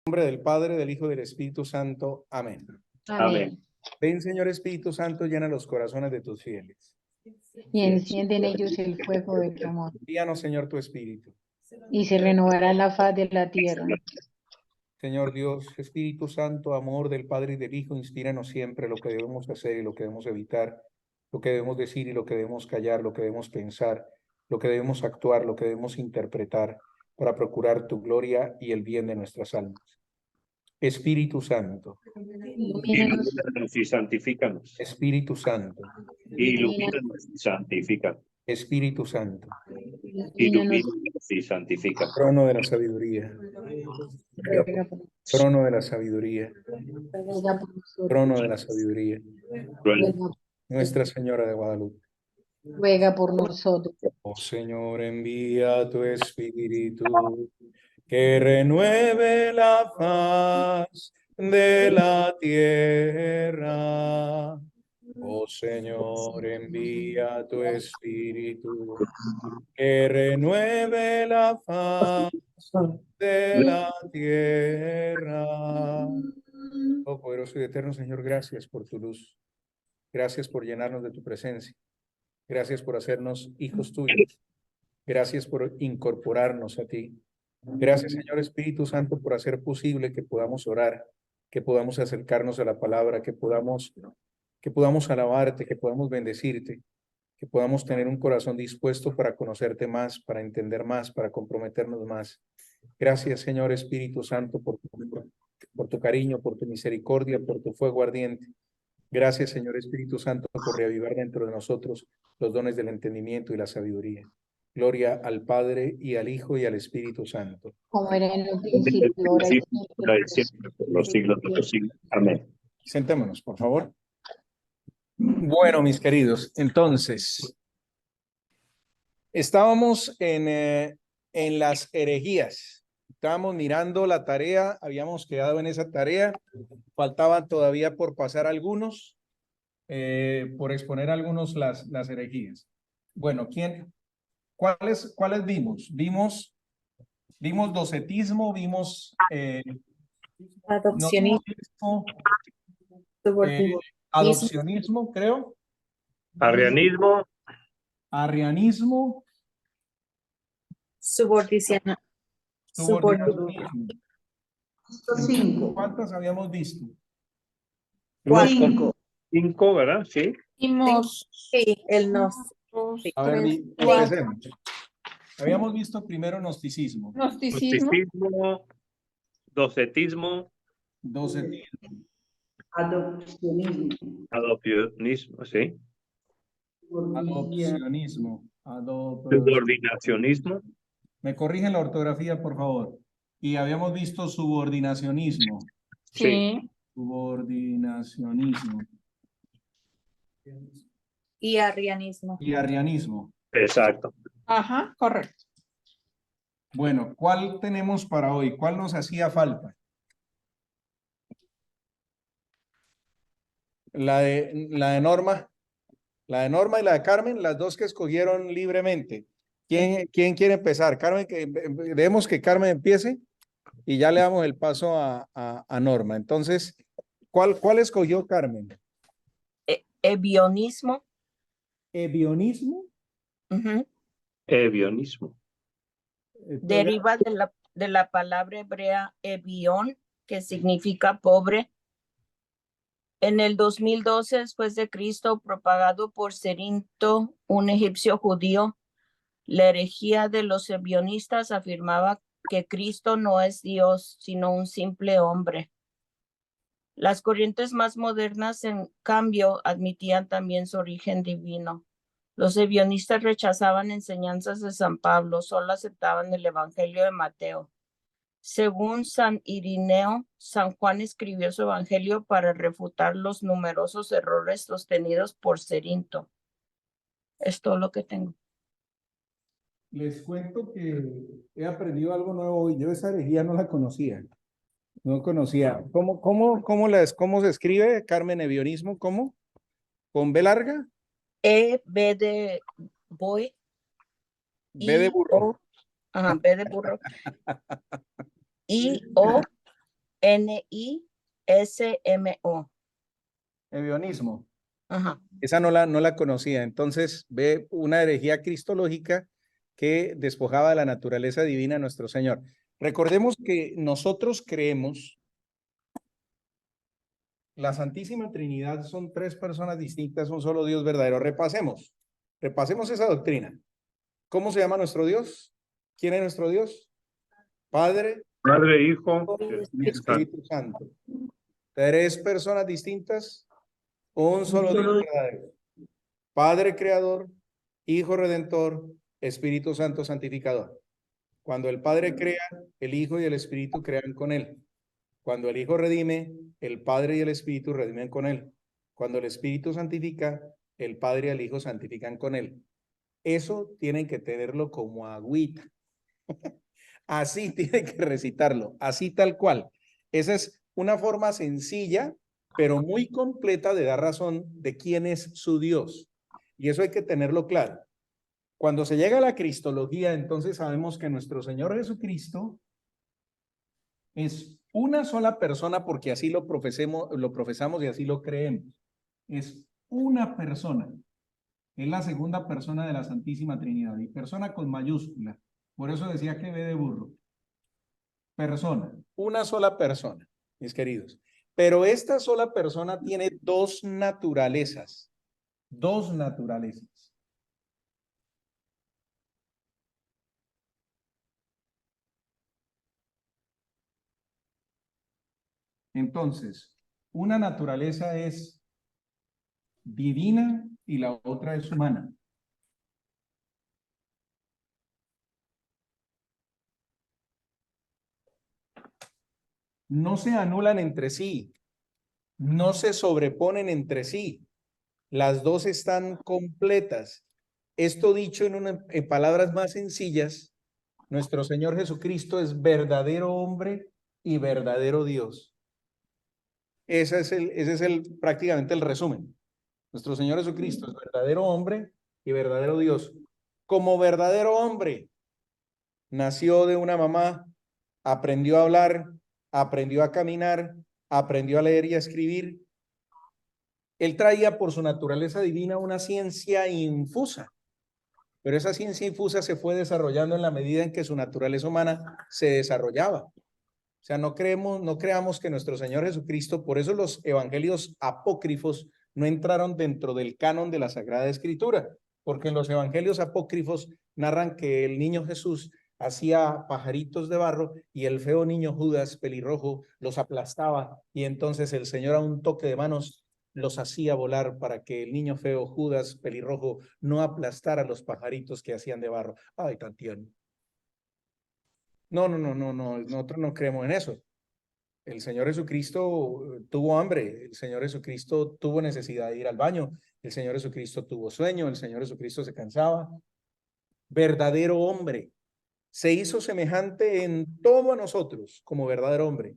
Nombre del Padre, del Hijo y del Espíritu Santo. Amén. Amén. Ven, Señor Espíritu Santo, llena los corazones de tus fieles. Y enciende en ellos el fuego de tu amor. Envíanos, Señor, tu Espíritu. Y se renovará la faz de la tierra. Señor Dios, Espíritu Santo, amor del Padre y del Hijo, inspíranos siempre lo que debemos hacer y lo que debemos evitar, lo que debemos decir y lo que debemos callar, lo que debemos pensar, lo que debemos actuar, lo que debemos interpretar, para procurar tu gloria y el bien de nuestras almas. Espíritu Santo, Ilumínanos, Ilumínanos y santifícanos. Espíritu Santo, Ilumínanos y santifícanos. Espíritu Santo, ilumínanos, Ilumínanos y santifícanos. trono de la sabiduría, ruega por, trono de la sabiduría, ruega por nosotros, trono de la sabiduría, ruega, Nuestra Señora de Guadalupe. ruega por nosotros. Oh Señor, envía tu Espíritu, que renueve la faz de la tierra. Oh Señor, envía tu Espíritu, que renueve la faz de la tierra. Oh poderoso y eterno Señor, gracias por tu luz. Gracias por llenarnos de tu presencia. Gracias por hacernos hijos tuyos. Gracias por incorporarnos a ti. Gracias, Señor Espíritu Santo, por hacer posible que podamos orar, que podamos acercarnos a la palabra, que podamos alabarte, que podamos bendecirte, que podamos tener un corazón dispuesto para conocerte más, para entender más, para comprometernos más. Gracias, Señor Espíritu Santo, por tu cariño, por tu misericordia, por tu fuego ardiente. Gracias, Señor Espíritu Santo, por reavivar dentro de nosotros los dones del entendimiento y la sabiduría. Gloria al Padre, y al Hijo, y al Espíritu Santo. Como era en el principio, ahora y siempre, Por los siglos de los siglos. Amén. Sentémonos, por favor. Bueno, mis queridos, entonces, estábamos en las herejías. Estábamos mirando la tarea, habíamos quedado en esa tarea. Faltaban todavía por pasar algunos, por exponer algunos las herejías. Bueno, ¿cuáles vimos? Vimos docetismo, vimos Adopcionismo, gnosticismo, subordinacionismo, adopcionismo, creo, Arrianismo, arrianismo, subordinación, subordinacionismo. 5. ¿Cuántas habíamos visto? cinco, ¿verdad? Sí. Vimos sí, el nos. dos, Sí. A ver, tres, cuatro. empecemos. Habíamos visto primero gnosticismo, Gnosticismo, Gnosticismo, docetismo, docetismo, Adopcionismo. adopcionismo, sí. adopcionismo, Subordinacionismo, me corrigen la ortografía, por favor. Y habíamos visto subordinacionismo, sí, subordinacionismo Y arrianismo. y arrianismo. exacto. ajá, correcto. Bueno, ¿cuál tenemos para hoy? ¿Cuál nos hacía falta? La de Norma. La de Norma y la de Carmen, las dos que escogieron libremente. ¿Quién quiere empezar? Carmen, debemos que Carmen empiece y ya le damos el paso a Norma. Entonces, ¿cuál escogió Carmen? Ebionismo. ¿Ebionismo? Ujú. Ebionismo. Deriva de la palabra hebrea ebión, que significa pobre. En el 2012 después de Cristo, propagado por Cerinto, un egipcio judío, la herejía de los ebionistas afirmaba que Cristo no es Dios, sino un simple hombre. Las corrientes más modernas, en cambio, admitían también su origen divino. Los ebionistas rechazaban enseñanzas de San Pablo, solo aceptaban el Evangelio de Mateo. Según San Irineo, San Juan escribió su Evangelio para refutar los numerosos errores sostenidos por Cerinto. Es todo lo que tengo. Les cuento que he aprendido algo nuevo hoy. Yo esa herejía no la conocía. No conocía. ¿Cómo se escribe, Carmen, ebionismo? ¿Cómo? ¿Con B larga? B de boy. B de burro. B de burro. I-O N-I-S-M-O. Ebionismo. Ajá. Esa no la conocía. Entonces ve una herejía cristológica que despojaba de la naturaleza divina a nuestro Señor. Recordemos que nosotros creemos la Santísima Trinidad son tres personas distintas, un solo Dios verdadero. Repasemos esa doctrina. ¿Cómo se llama nuestro Dios? ¿Quién es nuestro Dios? Padre, Padre, Hijo, y Espíritu Santo. Tres personas distintas, un solo Dios verdadero. Padre creador, Hijo redentor, Espíritu Santo santificador. Cuando el Padre crea, el Hijo y el Espíritu crean con él. Cuando el Hijo redime, el Padre y el Espíritu redimen con él. Cuando el Espíritu santifica, el Padre y el Hijo santifican con él. Eso tienen que tenerlo como agüita. Así tienen que recitarlo, así tal cual. Esa es una forma sencilla, pero muy completa de dar razón de quién es su Dios. Y eso hay que tenerlo claro. Cuando se llega a la cristología, entonces sabemos que nuestro Señor Jesucristo es una sola persona porque así lo profesamos y así lo creemos. Es una persona. Es la segunda persona de la Santísima Trinidad y persona con mayúscula. Por eso decía que B de burro. Persona, una sola persona, mis queridos. Pero esta sola persona tiene dos naturalezas. Dos naturalezas. Entonces, una naturaleza es divina y la otra es humana. No se anulan entre sí, no se sobreponen entre sí. Las dos están completas. Esto dicho en palabras más sencillas, nuestro Señor Jesucristo es verdadero hombre y verdadero Dios. Ese es prácticamente el resumen. Nuestro Señor Jesucristo es verdadero hombre y verdadero Dios. Como verdadero hombre, nació de una mamá, aprendió a hablar, aprendió a caminar, aprendió a leer y a escribir. Él traía por su naturaleza divina una ciencia infusa, pero esa ciencia infusa se fue desarrollando en la medida en que su naturaleza humana se desarrollaba. O sea, no creamos que nuestro Señor Jesucristo, por eso los evangelios apócrifos no entraron dentro del canon de la Sagrada Escritura, porque en los evangelios apócrifos narran que el niño Jesús hacía pajaritos de barro y el feo niño Judas pelirrojo los aplastaba y entonces el Señor a un toque de manos los hacía volar para que el niño feo Judas pelirrojo no aplastara los pajaritos que hacían de barro. Ay, tan tierno. No, nosotros no creemos en eso. El Señor Jesucristo tuvo hambre, el Señor Jesucristo tuvo necesidad de ir al baño, el Señor Jesucristo tuvo sueño, el Señor Jesucristo se cansaba. Verdadero hombre, se hizo semejante en todo a nosotros como verdadero hombre,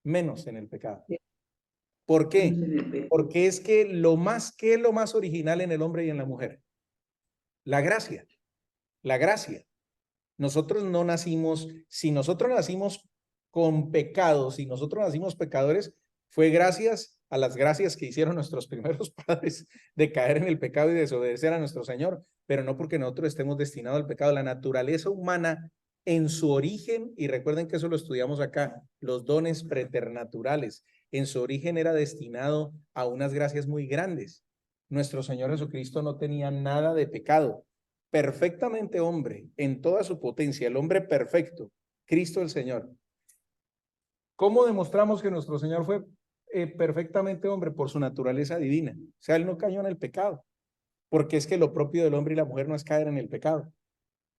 menos en el pecado. ¿Por qué? Porque es que lo más original en el hombre y en la mujer, la gracia, la gracia. Nosotros no nacimos, si nosotros nacimos con pecados, si nosotros nacimos pecadores, fue gracias a las gracias que hicieron nuestros primeros padres de caer en el pecado y desobedecer a nuestro Señor, pero no porque nosotros estemos destinados al pecado. La naturaleza humana en su origen, y recuerden que eso lo estudiamos acá, los dones preternaturales, en su origen era destinado a unas gracias muy grandes. Nuestro Señor Jesucristo no tenía nada de pecado. Perfectamente hombre, en toda su potencia, el hombre perfecto, Cristo el Señor. ¿Cómo demostramos que nuestro Señor fue perfectamente hombre? Por su naturaleza divina. O sea, él no cayó en el pecado, porque es que lo propio del hombre y la mujer no es caer en el pecado.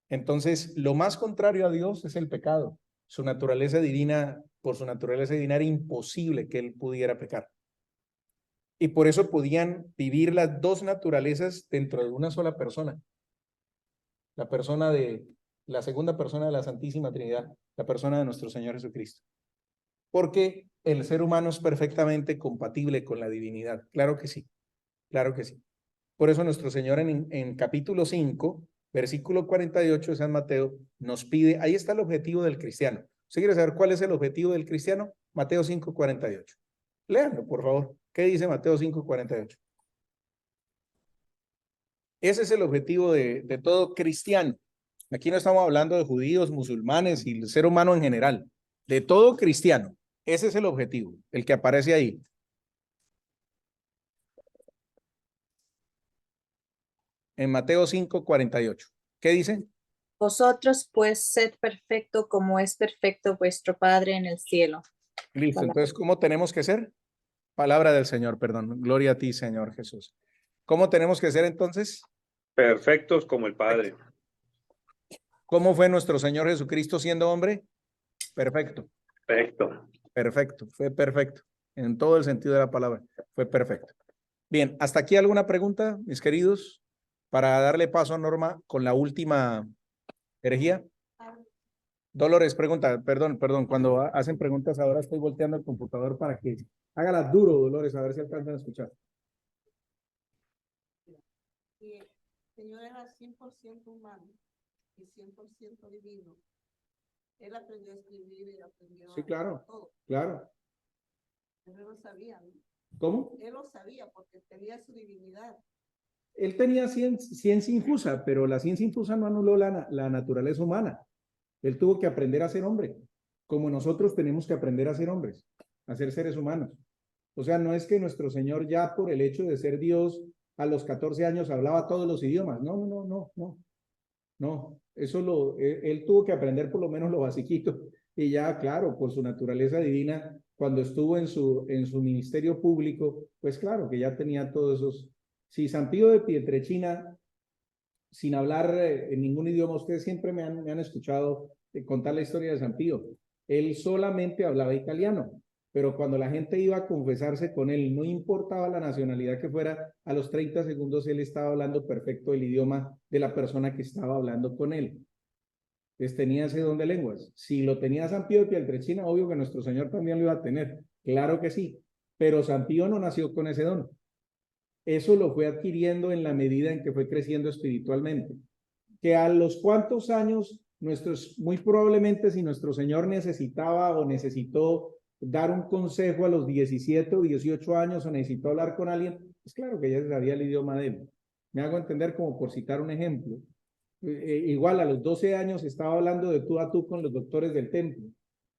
Entonces, lo más contrario a Dios es el pecado. Su naturaleza divina, por su naturaleza divina era imposible que él pudiera pecar. Y por eso podían vivir las dos naturalezas dentro de una sola persona. La segunda persona de la Santísima Trinidad, la persona de nuestro Señor Jesucristo. Porque el ser humano es perfectamente compatible con la divinidad. Claro que sí, claro que sí. Por eso nuestro Señor en capítulo 5, versículo 48 de San Mateo, nos pide, ahí está el objetivo del cristiano. ¿Usted quiere saber cuál es el objetivo del cristiano? Mateo 5:48. Léanlo, por favor. ¿Qué dice Mateo 5:48? Ese es el objetivo de todo cristiano. Aquí no estamos hablando de judíos, musulmanes y el ser humano en general. De todo cristiano. Ese es el objetivo, el que aparece ahí. En Mateo 5:48. ¿Qué dice? Vosotros pues sed perfecto como es perfecto vuestro Padre en el cielo. Listo. Palabra. Entonces, ¿cómo tenemos que ser? Palabra del Señor, perdón. Gloria a ti, Señor Jesús. ¿Cómo tenemos que ser entonces? Perfectos como el Padre. ¿Cómo fue nuestro Señor Jesucristo siendo hombre? Perfecto. Perfecto. Perfecto. Fue perfecto. En todo el sentido de la palabra. Fue perfecto. Bien, ¿hasta aquí alguna pregunta, mis queridos? Para darle paso a Norma con la última herejía. Dolores, pregunta, perdón, cuando hacen preguntas ahora estoy volteando el computador para que hágalas duro, Dolores, a ver si alcanzan a escuchar. Y el Señor era 100% humano y 100% divino. Él aprendió a escribir y aprendió Sí, claro. a todo. Claro. Él lo sabía, ¿no? ¿Cómo? Él lo sabía porque tenía su divinidad. Él tenía ciencia infusa, pero la ciencia infusa no anuló la naturaleza humana. Él tuvo que aprender a ser hombre, como nosotros tenemos que aprender a ser hombres, a ser seres humanos. O sea, no es que nuestro Señor ya por el hecho de ser Dios a los 14 años hablaba todos los idiomas. No, él tuvo que aprender por lo menos lo basiquito. Y ya, claro, por su naturaleza divina, cuando estuvo en su ministerio público, pues claro que ya tenía todos esos. Si San Pío de Pietrelcina, sin hablar en ningún idioma, ustedes siempre me han escuchado contar la historia de San Pío. Él solamente hablaba italiano, pero cuando la gente iba a confesarse con él, no importaba la nacionalidad que fuera, a los 30 segundos él estaba hablando perfecto el idioma de la persona que estaba hablando con él. Entonces tenía ese don de lenguas. Si lo tenía San Pío de Pietrelcina, obvio que nuestro Señor también lo iba a tener. Claro que sí, pero San Pío no nació con ese don. Eso lo fue adquiriendo en la medida en que fue creciendo espiritualmente. Que a los cuantos años, muy probablemente si nuestro Señor necesitaba o necesitó dar un consejo a los 17 o 18 años o necesitó hablar con alguien, pues claro que ya se sabía el idioma de él. Me hago entender como por citar un ejemplo. Igual a los 12 años estaba hablando de tú a tú con los doctores del templo,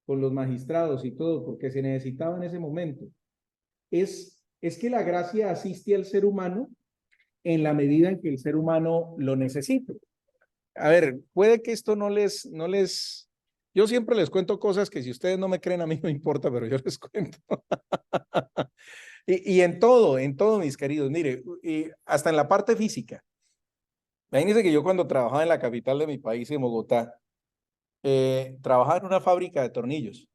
con los magistrados y todo, porque se necesitaba en ese momento. Es que la gracia asiste al ser humano en la medida en que el ser humano lo necesite. A ver, puede que esto no les... Yo siempre les cuento cosas que si ustedes no me creen a mí no importa, pero yo les cuento. y en todo, mis queridos, mire, y hasta en la parte física. Imagínense que yo cuando trabajaba en la capital de mi país, en Bogotá, trabajaba en una fábrica de tornillos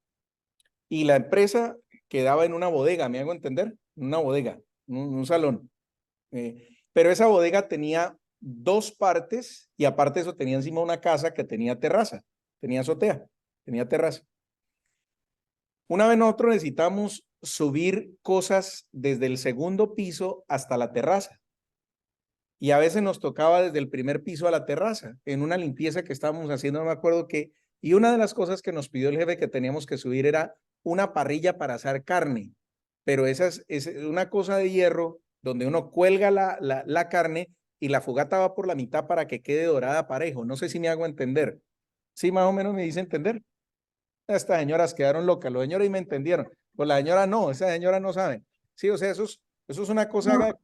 y la empresa quedaba en una bodega, ¿me hago entender? Una bodega, un salón. Pero esa bodega tenía dos partes y aparte de eso tenía encima una casa que tenía terraza, tenía azotea, tenía terraza. Una vez nosotros necesitamos subir cosas desde el segundo piso hasta la terraza. Y a veces nos tocaba desde el primer piso a la terraza, en una limpieza que estábamos haciendo, no me acuerdo qué. Y una de las cosas que nos pidió el jefe que teníamos que subir era una parrilla para asar carne. Pero esa es una cosa de hierro donde uno cuelga la carne y la fogata va por la mitad para que quede dorada parejo. No sé si me hago entender. Sí, más o menos me dice entender. Estas señoras quedaron locas, los señores y me entendieron. Pues la señora no, esa señora no sabe. Sí, o sea, eso es una cosa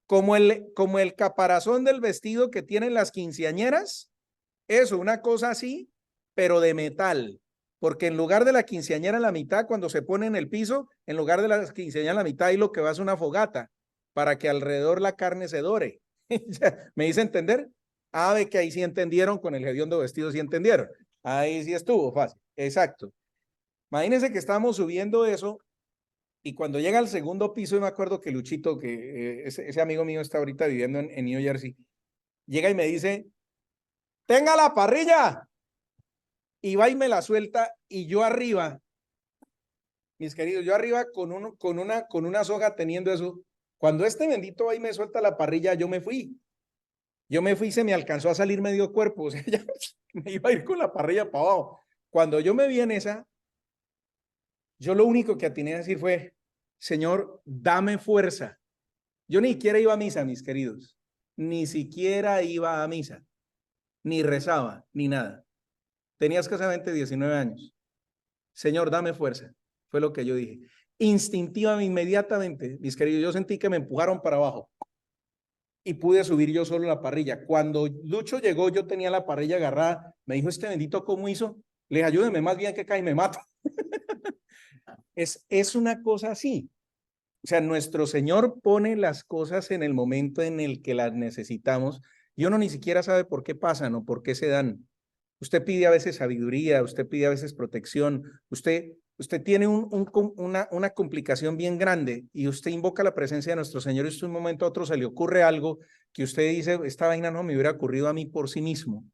como el caparazón del vestido que tienen las quinceañeras. Eso, una cosa así, pero de metal. Porque en lugar de la quinceañera en la mitad, cuando se pone en el piso, en lugar de la quinceañera en la mitad, ahí lo que va es una fogata para que alrededor la carne se dore. ¿Me hice entender? Ah, ve que ahí sí entendieron, con el hediondo vestido sí entendieron. Ahí sí estuvo fácil. Exacto. Imagínense que estábamos subiendo eso y cuando llega al segundo piso, yo me acuerdo que Luchito, que ese amigo mío está ahorita viviendo en New Jersey, llega y me dice, tenga la parrilla. Y va y me la suelta y yo arriba, mis queridos, yo arriba con una soga teniendo eso. Cuando este bendito va y me suelta la parrilla, yo me fui. Se me alcanzó a salir medio cuerpo, o sea, ya me iba a ir con la parrilla para abajo. Cuando yo me vi en esa, yo lo único que atiné a decir fue, Señor, dame fuerza. Yo ni siquiera iba a misa, mis queridos. Ni siquiera iba a misa. Ni rezaba, ni nada. Tenía escasamente 19 años. Señor, dame fuerza. Fue lo que yo dije. Instintivamente, inmediatamente, mis queridos, yo sentí que me empujaron para abajo. Y pude subir yo solo la parrilla. Cuando Lucho llegó, yo tenía la parrilla agarrada. Me dijo, este bendito, ¿cómo hizo? Le dije, ayúdeme más bien que cae y me mato. Es una cosa así. O sea, nuestro Señor pone las cosas en el momento en el que las necesitamos y uno ni siquiera sabe por qué pasan o por qué se dan. Usted pide a veces sabiduría, usted pide a veces protección, usted tiene una complicación bien grande y usted invoca la presencia de nuestro Señor y de un momento a otro se le ocurre algo que usted dice, esta vaina no me hubiera ocurrido a mí por sí mismo.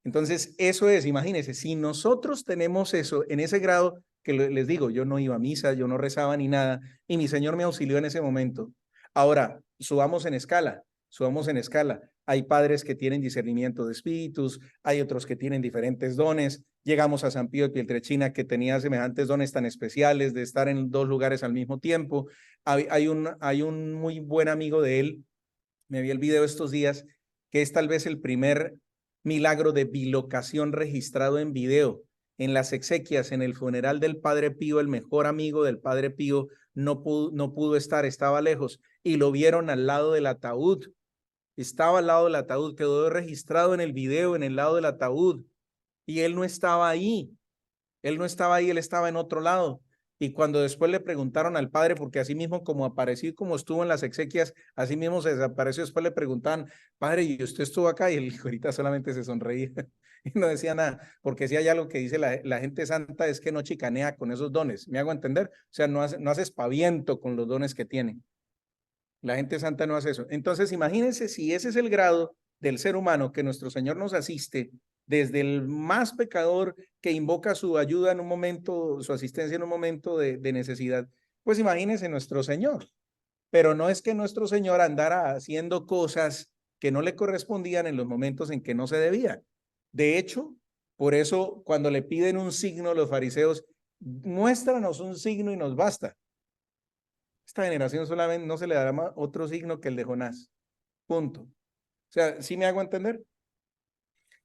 Entonces, eso es, imagínense, si nosotros tenemos eso en ese grado, que les digo, yo no iba a misa, yo no rezaba ni nada, y mi Señor me auxilió en ese momento. Ahora, subamos en escala. Hay padres que tienen discernimiento de espíritus, hay otros que tienen diferentes dones. Llegamos a San Pío de Pietrelcina, que tenía semejantes dones tan especiales de estar en 2 lugares al mismo tiempo. Hay un muy buen amigo de él, me vi el video estos días, que es tal vez el primer milagro de bilocación registrado en video. En las exequias, en el funeral del Padre Pío, el mejor amigo del Padre Pío no pudo estar, estaba lejos, y lo vieron al lado del ataúd. Estaba al lado del ataúd, quedó registrado en el video, en el lado del ataúd, y él no estaba ahí. Él no estaba ahí, él estaba en otro lado. Y cuando después le preguntaron al padre, porque así mismo como apareció y como estuvo en las exequias, así mismo se desapareció, después le preguntaban, padre, ¿y usted estuvo acá? Y él ahorita solamente se sonreía y no decía nada, porque si hay algo que dice la gente santa es que no chicanea con esos dones, ¿me hago entender? O sea, no hace espaviento con los dones que tiene. La gente santa no hace eso. Entonces, imagínense si ese es el grado del ser humano que nuestro Señor nos asiste, desde el más pecador que invoca su ayuda en un momento, su asistencia en un momento de necesidad, pues imagínense nuestro Señor. Pero no es que nuestro Señor andara haciendo cosas que no le correspondían en los momentos en que no se debía. De hecho, por eso cuando le piden un signo los fariseos, muéstranos un signo y nos basta. Esta generación solamente no se le dará otro signo que el de Jonás. Punto. O sea, ¿sí me hago entender?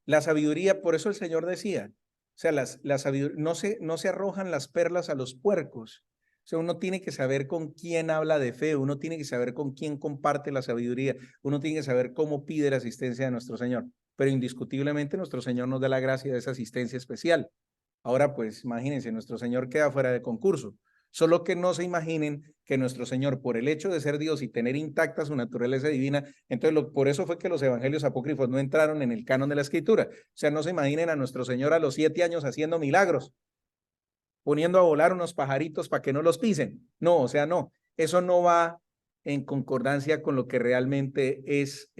La sabiduría, por eso el Señor decía, o sea, la sabiduría, no se arrojan las perlas a los puercos. O sea, uno tiene que saber con quién habla de fe, uno tiene que saber con quién comparte la sabiduría, uno tiene que saber cómo pide la asistencia de nuestro Señor. Pero indiscutiblemente nuestro Señor nos da la gracia de esa asistencia especial. Ahora, pues, imagínense, nuestro Señor queda fuera de concurso. Solo que no se imaginen que nuestro Señor, por el hecho de ser Dios y tener intacta su naturaleza divina, entonces por eso fue que los evangelios apócrifos no entraron en el canon de la Escritura. O sea, no se imaginen a nuestro Señor a los 7 años haciendo milagros, poniendo a volar unos pajaritos para que no los pisen. No, o sea, no. Eso no va en concordancia con lo que realmente es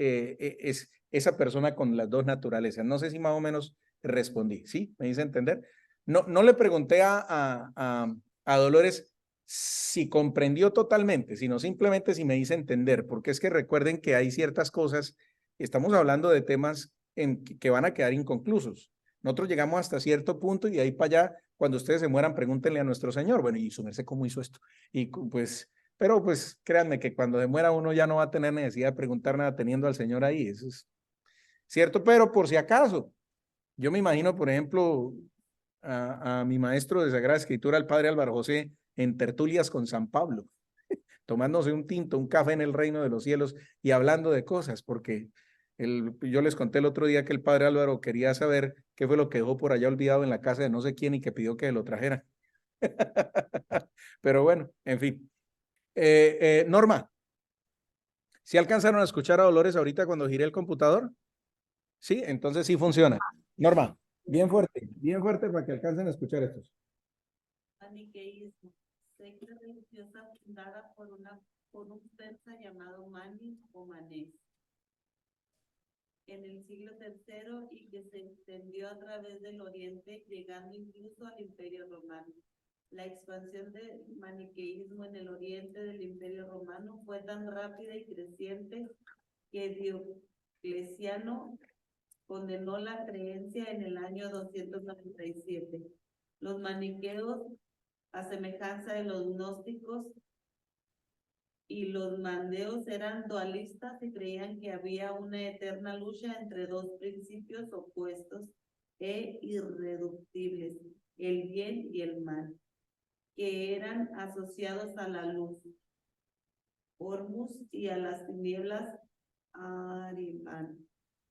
esa persona con las dos naturalezas. No sé si más o menos respondí, ¿sí? ¿Me hice entender? No le pregunté a Dolores si comprendió totalmente, sino simplemente si me hice entender, porque es que recuerden que hay ciertas cosas, estamos hablando de temas que van a quedar inconclusos. Nosotros llegamos hasta cierto punto y de ahí para allá, cuando ustedes se mueran, pregúntenle a nuestro Señor, bueno, y su merced, ¿cómo hizo esto? Y pues, pero pues créanme que cuando se muera uno ya no va a tener necesidad de preguntar nada teniendo al Señor ahí, eso es cierto, pero por si acaso, yo me imagino, por ejemplo, a mi maestro de Sagrada Escritura, el padre Álvaro José, en tertulias con San Pablo, tomándose un tinto, un café en el reino de los cielos y hablando de cosas, porque yo les conté el otro día que el padre Álvaro quería saber qué fue lo que dejó por allá olvidado en la casa de no sé quién y que pidió que lo trajera. Pero bueno, en fin. Norma, ¿sí alcanzaron a escuchar a Dolores ahorita cuando giré el computador? Sí, entonces sí funciona. Norma, bien fuerte para que alcancen a escuchar estos. Maniqueísmo, secta religiosa fundada por un persa llamado Mani o Manés en el siglo III y que se extendió a través del Oriente, llegando incluso al Imperio Romano. La expansión del maniqueísmo en el Oriente del Imperio Romano fue tan rápida y creciente que Diocleciano condenó la creencia en el año 297. Los maniqueos, a semejanza de los gnósticos y los mandeos, eran dualistas y creían que había una eterna lucha entre dos principios opuestos e irreductibles, el bien y el mal, que eran asociados a la luz, Hormuz, y a las tinieblas, Ariman,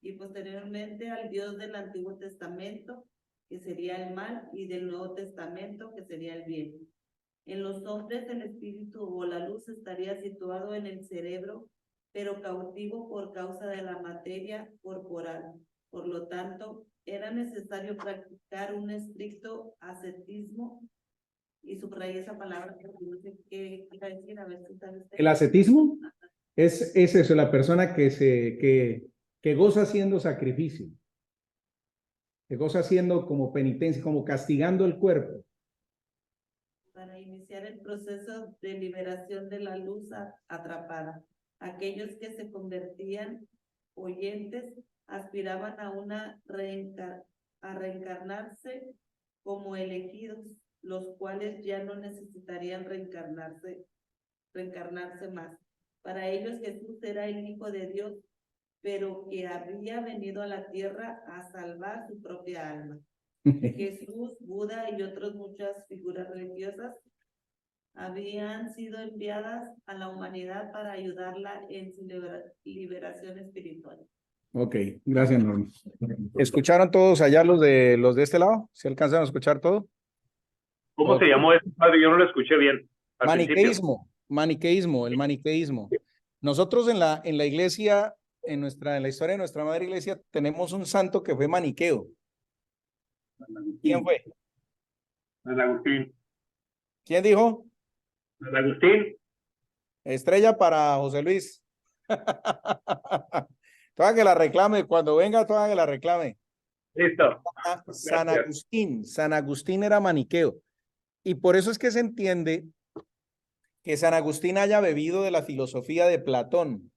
y posteriormente al Dios del Antiguo Testamento, que sería el mal, y del Nuevo Testamento, que sería el bien. En los hombres el espíritu o la luz estaría situado en el cerebro, pero cautivo por causa de la materia corporal. Por lo tanto, era necesario practicar un estricto ascetismo, y subrayé esa palabra porque no sé qué iba a decir, a ver si sabe usted. El ascetismo es eso, la persona que goza haciendo sacrificio, que goza haciendo como penitencia, como castigando el cuerpo. Para iniciar el proceso de liberación de la luz atrapada. Aquellos que se convertían oyentes aspiraban a reencarnarse como elegidos, los cuales ya no necesitarían reencarnarse más. Para ellos Jesús era el Hijo de Dios, pero que había venido a la tierra a salvar su propia alma. Jesús, Buda y otras muchas figuras religiosas habían sido enviadas a la humanidad para ayudarla en su liberación espiritual. Ok, gracias, Norma. ¿Escucharon todos allá los de este lado? ¿Se alcanzan a escuchar todo? ¿Cómo Ok. se llamó eso, padre? Yo no lo escuché bien. Al principio. Maniqueísmo, el maniqueísmo. Nosotros en la iglesia, en la historia de nuestra madre iglesia, tenemos un santo que fue maniqueo. ¿Quién fue? San Agustín. ¿Quién dijo? San Agustín. Estrella para José Luis. Toda que la reclame, cuando venga, toda que la reclame. Listo. San Agustín era maniqueo. Y por eso es que se entiende que San Agustín haya bebido de la filosofía de Platón.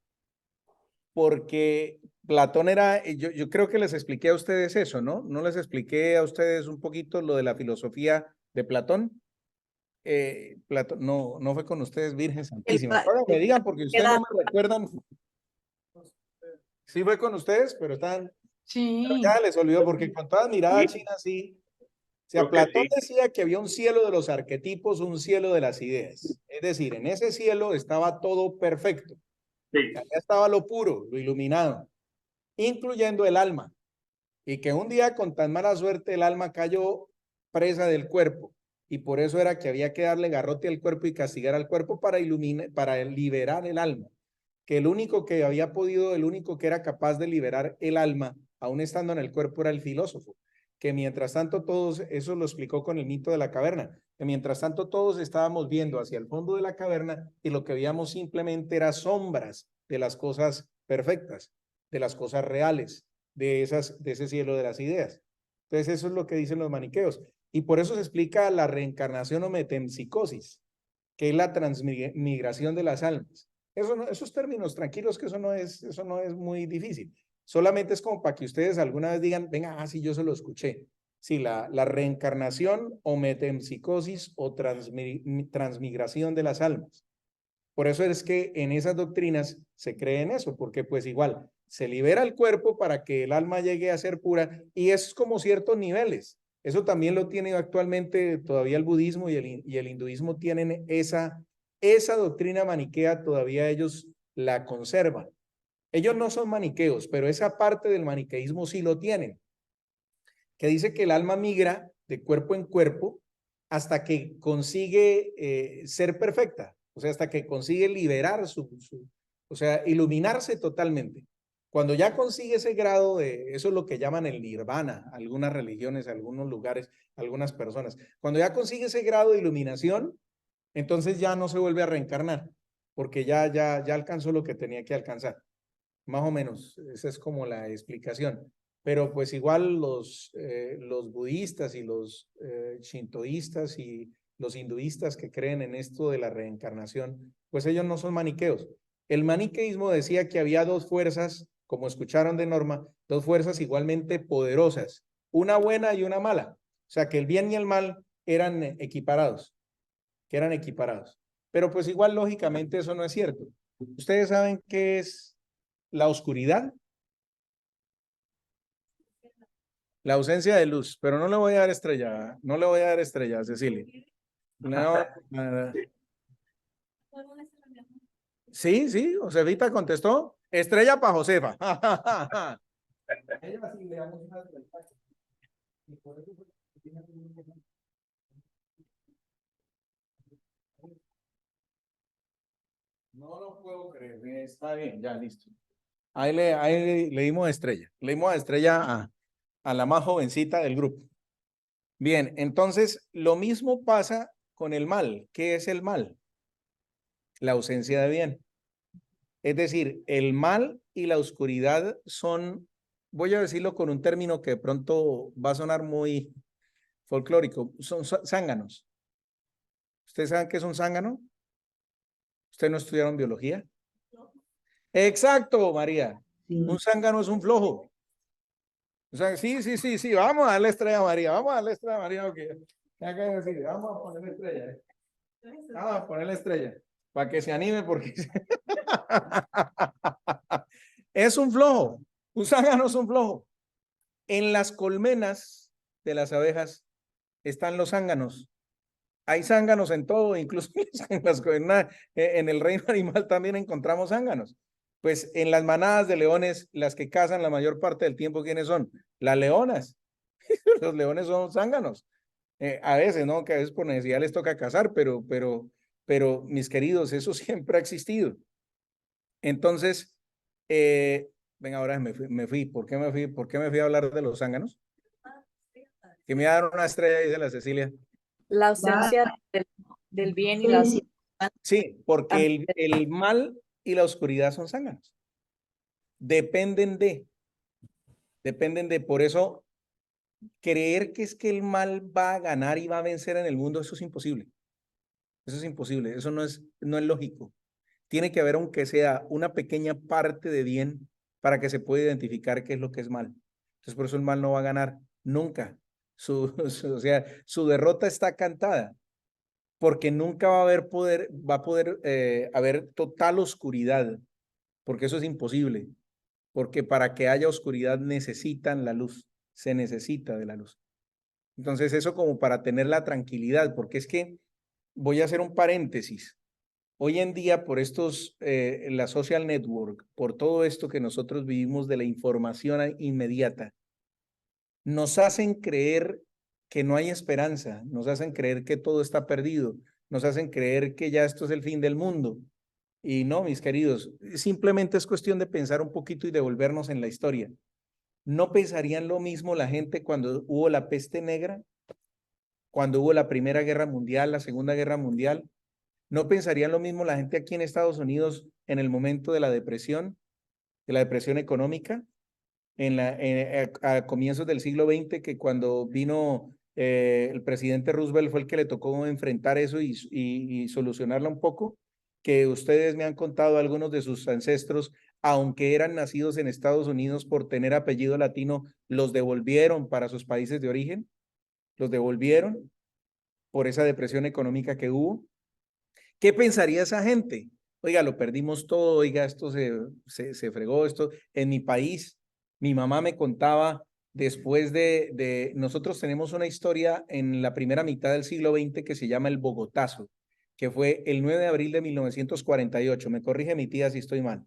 Porque Platón era, yo creo que les expliqué a ustedes eso, ¿no? ¿No les expliqué a ustedes un poquito lo de la filosofía de Platón? Platón no fue con ustedes, Virgen Santísima. Ahora me digan, porque ustedes no me recuerdan. Sí fue con ustedes, pero Sí. ya les olvidó, porque con toda mirada china sí. O sea, Platón decía que había un cielo de los arquetipos, un cielo de las ideas. Es decir, en ese cielo estaba todo perfecto. Sí. Allá estaba lo puro, lo iluminado, incluyendo el alma. Y que un día con tan mala suerte el alma cayó presa del cuerpo. Y por eso era que había que darle garrote al cuerpo y castigar al cuerpo para liberar el alma. Que el único que era capaz de liberar el alma, aún estando en el cuerpo, era el filósofo. Que mientras tanto todos, eso lo explicó con el mito de la caverna, que mientras tanto todos estábamos viendo hacia el fondo de la caverna y lo que veíamos simplemente era sombras de las cosas perfectas, de las cosas reales, de ese cielo de las ideas. Entonces eso es lo que dicen los maniqueos. Y por eso se explica la reencarnación o metempsicosis, que es la transmigración de las almas. Esos términos, tranquilos, que eso no es muy difícil. Solamente es como para que ustedes alguna vez digan, venga, sí, yo se lo escuché. Sí, la reencarnación o metempsicosis o transmigración de las almas. Por eso es que en esas doctrinas se cree en eso, porque pues igual se libera el cuerpo para que el alma llegue a ser pura, y eso es como ciertos niveles. Eso también lo tiene actualmente todavía el budismo y el hinduismo tienen esa doctrina maniquea, todavía ellos la conservan. Ellos no son maniqueos, pero esa parte del maniqueísmo sí lo tienen, que dice que el alma migra de cuerpo en cuerpo hasta que consigue ser perfecta, o sea, hasta que consigue liberar o sea, iluminarse totalmente. Cuando ya consigue ese grado eso es lo que llaman el nirvana, algunas religiones, algunos lugares, algunas personas. Cuando ya consigue ese grado de iluminación, entonces ya no se vuelve a reencarnar, porque ya alcanzó lo que tenía que alcanzar. Más o menos, esa es como la explicación. Pero pues igual los budistas y los shintoístas y los hinduistas que creen en esto de la reencarnación, pues ellos no son maniqueos. El maniqueísmo decía que había dos fuerzas como escucharon de Norma, dos fuerzas igualmente poderosas, una buena y una mala. O sea, que el bien y el mal eran equiparados, que eran equiparados. Pero pues igual, lógicamente, eso no es cierto. ¿Ustedes saben qué es la oscuridad? La ausencia de luz, pero no le voy a dar estrella, no le voy a dar estrella, Cecilia. No, nada. Sí, sí, Josefita contestó. Estrella para Josefa. Ella sí le damos una estrella. Y por eso fue que tiene un- No lo puedo creer. Está bien, ya listo. Ahí le dimos estrella. Le dimos estrella a la más jovencita del grupo. Bien, entonces lo mismo pasa con el mal. ¿Qué es el mal? La ausencia de bien. Es decir, el mal y la oscuridad son, voy a decirlo con un término que de pronto va a sonar muy folclórico, son zánganos. ¿Ustedes saben qué es un zángano? ¿Ustedes no estudiaron biología? Exacto, María. Un zángano es un flojo. O sea, sí, vamos a darle estrella a María, vamos a darle estrella a María, porque vamos a ponerle estrella. Vamos a ponerle estrella, para que se anime, porque es un flojo, un zángano es un flojo. En las colmenas de las abejas están los zánganos. Hay zánganos en todo, incluso en el reino animal también encontramos zánganos. Pues en las manadas de leones, las que cazan la mayor parte del tiempo, ¿quiénes son? Las leonas. Los leones son zánganos. A veces, ¿no? Que a veces por necesidad les toca cazar, pero mis queridos, eso siempre ha existido. Entonces, ven, ahora me fui. ¿Por qué me fui? ¿Por qué me fui a hablar de los zánganos? Que me iba a dar una estrella, dice la Cecilia. La ausencia del bien y la Sí, porque el mal y la oscuridad son zánganos. Dependen de, por eso, creer que es que el mal va a ganar y va a vencer en el mundo, eso es imposible. Eso es imposible, eso no es lógico. Tiene que haber, aunque sea una pequeña parte de bien, para que se pueda identificar qué es lo que es mal. Entonces, por eso el mal no va a ganar nunca. O sea, su derrota está cantada, porque nunca va a poder haber total oscuridad, porque eso es imposible, porque para que haya oscuridad necesitan la luz, se necesita de la luz. Entonces, eso como para tener la tranquilidad, porque es que voy a hacer un paréntesis. Hoy en día, por la social network, por todo esto que nosotros vivimos de la información inmediata, nos hacen creer que no hay esperanza, nos hacen creer que todo está perdido, nos hacen creer que ya esto es el fin del mundo. Y no, mis queridos, simplemente es cuestión de pensar un poquito y devolvernos en la historia. ¿No pensarían lo mismo la gente cuando hubo la peste negra? Cuando hubo la Primera Guerra Mundial, la Segunda Guerra Mundial. ¿No pensarían lo mismo la gente aquí en Estados Unidos en el momento de la depresión económica, a comienzos del siglo XX, que cuando vino el presidente Roosevelt fue el que le tocó enfrentar eso y solucionarla un poco? Que ustedes me han contado, algunos de sus ancestros, aunque eran nacidos en Estados Unidos, por tener apellido latino, los devolvieron para sus países de origen, los devolvieron por esa depresión económica que hubo. ¿Qué pensaría esa gente? Oiga, lo perdimos todo, oiga, esto se fregó, esto. En mi país, mi mamá me contaba, después nosotros tenemos una historia en la primera mitad del siglo XX que se llama el Bogotazo, que fue el 9 de abril de 1948. Me corrige mi tía si estoy mal.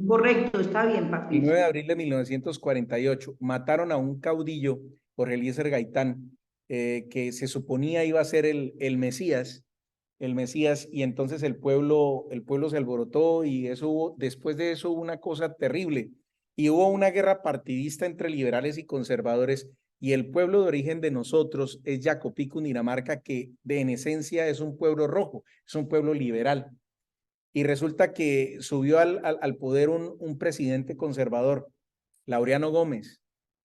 Correcto, está bien, El Patricio. 9 de abril de 1948 mataron a un caudillo, Jorge Eliezer Gaitán, que se suponía iba a ser el Mesías, y entonces el pueblo se alborotó, y después de eso hubo una cosa terrible, y hubo una guerra partidista entre liberales y conservadores, y el pueblo de origen de nosotros es Jacopí, Cundinamarca, que en esencia es un pueblo rojo, es un pueblo liberal. Y resulta que subió al poder un presidente conservador, Laureano Gómez,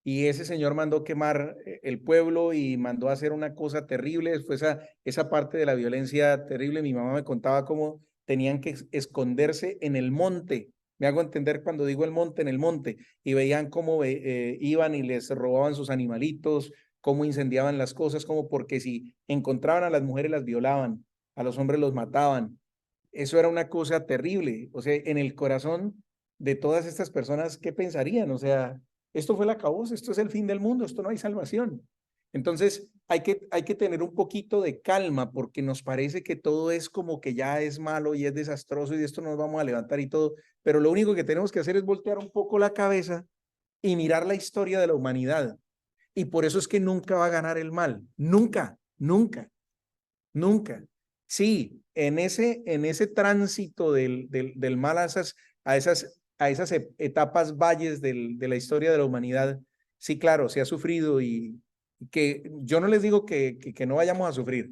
y ese señor mandó quemar el pueblo y mandó a hacer una cosa terrible. Fue esa parte de la violencia terrible. Mi mamá me contaba cómo tenían que esconderse en el monte. Me hago entender cuando digo el monte, en el monte, y veían cómo iban y les robaban sus animalitos, cómo incendiaban las cosas, como porque si encontraban a las mujeres las violaban, a los hombres los mataban. Eso era una cosa terrible. O sea, en el corazón de todas estas personas, ¿qué pensarían? O sea, esto fue el acabose, esto es el fin del mundo, esto no hay salvación. Entonces, hay que tener un poquito de calma porque nos parece que todo es como que ya es malo y es desastroso y de esto nos vamos a levantar y todo, pero lo único que tenemos que hacer es voltear un poco la cabeza y mirar la historia de la humanidad. Y por eso es que nunca va a ganar el mal, nunca, nunca, nunca. Sí, en ese tránsito del mal a esas etapas valles de la historia de la humanidad, sí, claro, se ha sufrido y que yo no les digo que no vayamos a sufrir.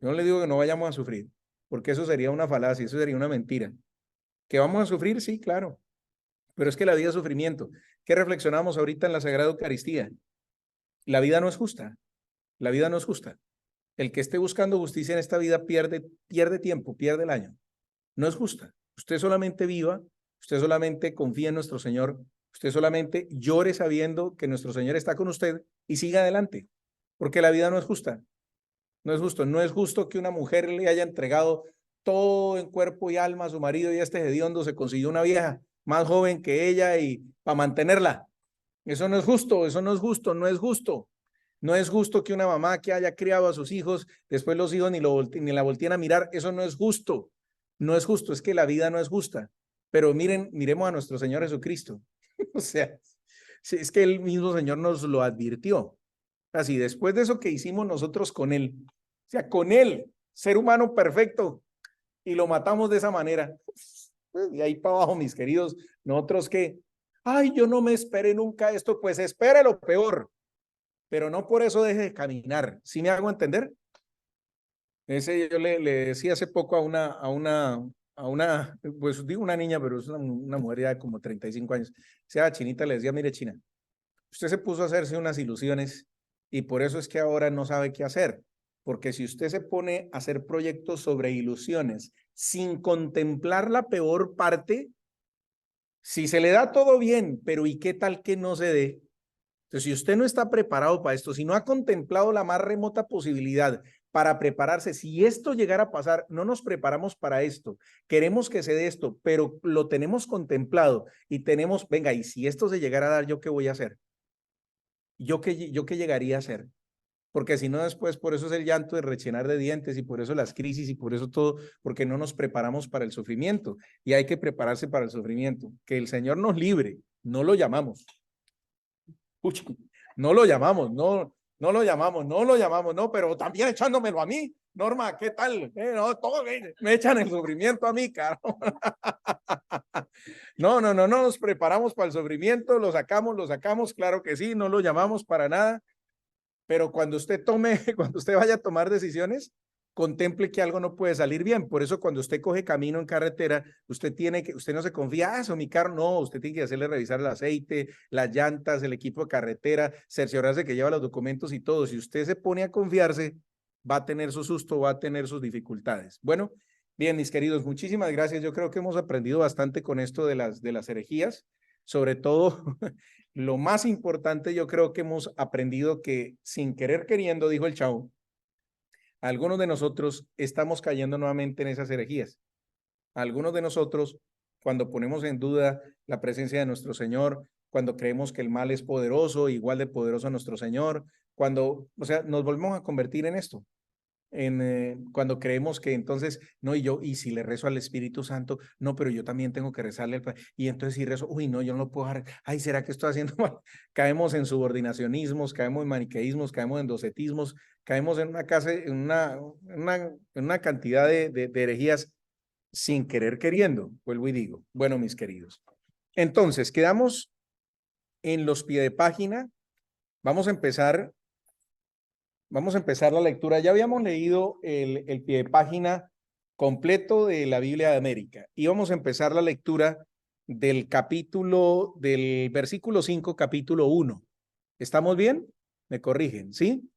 Yo no les digo que no vayamos a sufrir, porque eso sería una falacia, eso sería una mentira. ¿Que vamos a sufrir? Sí, claro. Pero es que la vida es sufrimiento. ¿Qué reflexionamos ahorita en la Sagrada Eucaristía? La vida no es justa. La vida no es justa. El que esté buscando justicia en esta vida pierde tiempo, pierde el año. No es justa. Usted solamente viva, usted solamente confía en nuestro Señor, usted solamente llore sabiendo que nuestro Señor está con usted y siga adelante, porque la vida no es justa. No es justo. No es justo que una mujer le haya entregado todo en cuerpo y alma a su marido y este hediondo se consiguió una vieja más joven que ella y para mantenerla. Eso no es justo, eso no es justo, no es justo. No es justo que una mamá que haya criado a sus hijos, después los hijos ni la volteen a mirar, eso no es justo. No es justo, es que la vida no es justa. Pero miremos a nuestro Señor Jesucristo. O sea, es que el mismo Señor nos lo advirtió. Así, después de eso que hicimos nosotros con Él, o sea, con Él, ser humano perfecto, y lo matamos de esa manera. Pues, de ahí para abajo, mis queridos, nosotros que, ay, yo no me esperé nunca esto, pues espere lo peor, pero no por eso deje de caminar. ¿Sí me hago entender? Yo le decía hace poco a una, pues digo una niña, pero es una mujer ya de como 35 años. Sea Chinita, le decía, mire, China, usted se puso a hacerse unas ilusiones y por eso es que ahora no sabe qué hacer. Porque si usted se pone a hacer proyectos sobre ilusiones sin contemplar la peor parte, si se le da todo bien, pero ¿y qué tal que no se dé? Entonces, si usted no está preparado para esto, si no ha contemplado la más remota posibilidad para prepararse, si esto llegara a pasar, no nos preparamos para esto, queremos que se dé esto, pero lo tenemos contemplado y tenemos, venga, y si esto se llegara a dar, ¿yo qué voy a hacer? ¿Yo qué llegaría a hacer? Porque si no después, por eso es el llanto de rechinar de dientes y por eso las crisis y por eso todo, porque no nos preparamos para el sufrimiento y hay que prepararse para el sufrimiento. Que el Señor nos libre, no lo llamamos. No lo llamamos, no lo llamamos, no, pero también echándomelo a mí. Norma, ¿qué tal? No, todo, me echan el sufrimiento a mí, caro. No nos preparamos para el sufrimiento, lo sacamos, claro que sí, no lo llamamos para nada. Pero cuando usted vaya a tomar decisiones, contemple que algo no puede salir bien. Por eso cuando usted coge camino en carretera, usted no se confía, eso mi carro, no, usted tiene que hacerle revisar el aceite, las llantas, el equipo de carretera, cerciorarse que lleva los documentos y todo. Si usted se pone a confiarse, va a tener su susto, va a tener sus dificultades. Bueno, bien, mis queridos, muchísimas gracias. Yo creo que hemos aprendido bastante con esto de las herejías, sobre todo lo más importante, yo creo que hemos aprendido que sin querer queriendo, dijo el Chavo, algunos de nosotros estamos cayendo nuevamente en esas herejías. Algunos de nosotros, cuando ponemos en duda la presencia de nuestro Señor, cuando creemos que el mal es poderoso, igual de poderoso a nuestro Señor, o sea, nos volvemos a convertir en esto. Cuando creemos que entonces, no, y si le rezo al Espíritu Santo, no, pero yo también tengo que rezarle, y entonces si rezo, uy, no, yo no lo puedo dejar, ay, ¿será que estoy haciendo mal? Caemos en subordinacionismos, caemos en maniqueísmos, caemos en docetismos, caemos en una cantidad de herejías sin querer queriendo, vuelvo y digo. Bueno, mis queridos, entonces, quedamos en los pies de página, vamos a empezar la lectura. Ya habíamos leído el pie de página completo de la Biblia de América y vamos a empezar la lectura del versículo 5, capítulo 1. ¿Estamos bien? Me corrigen, ¿sí?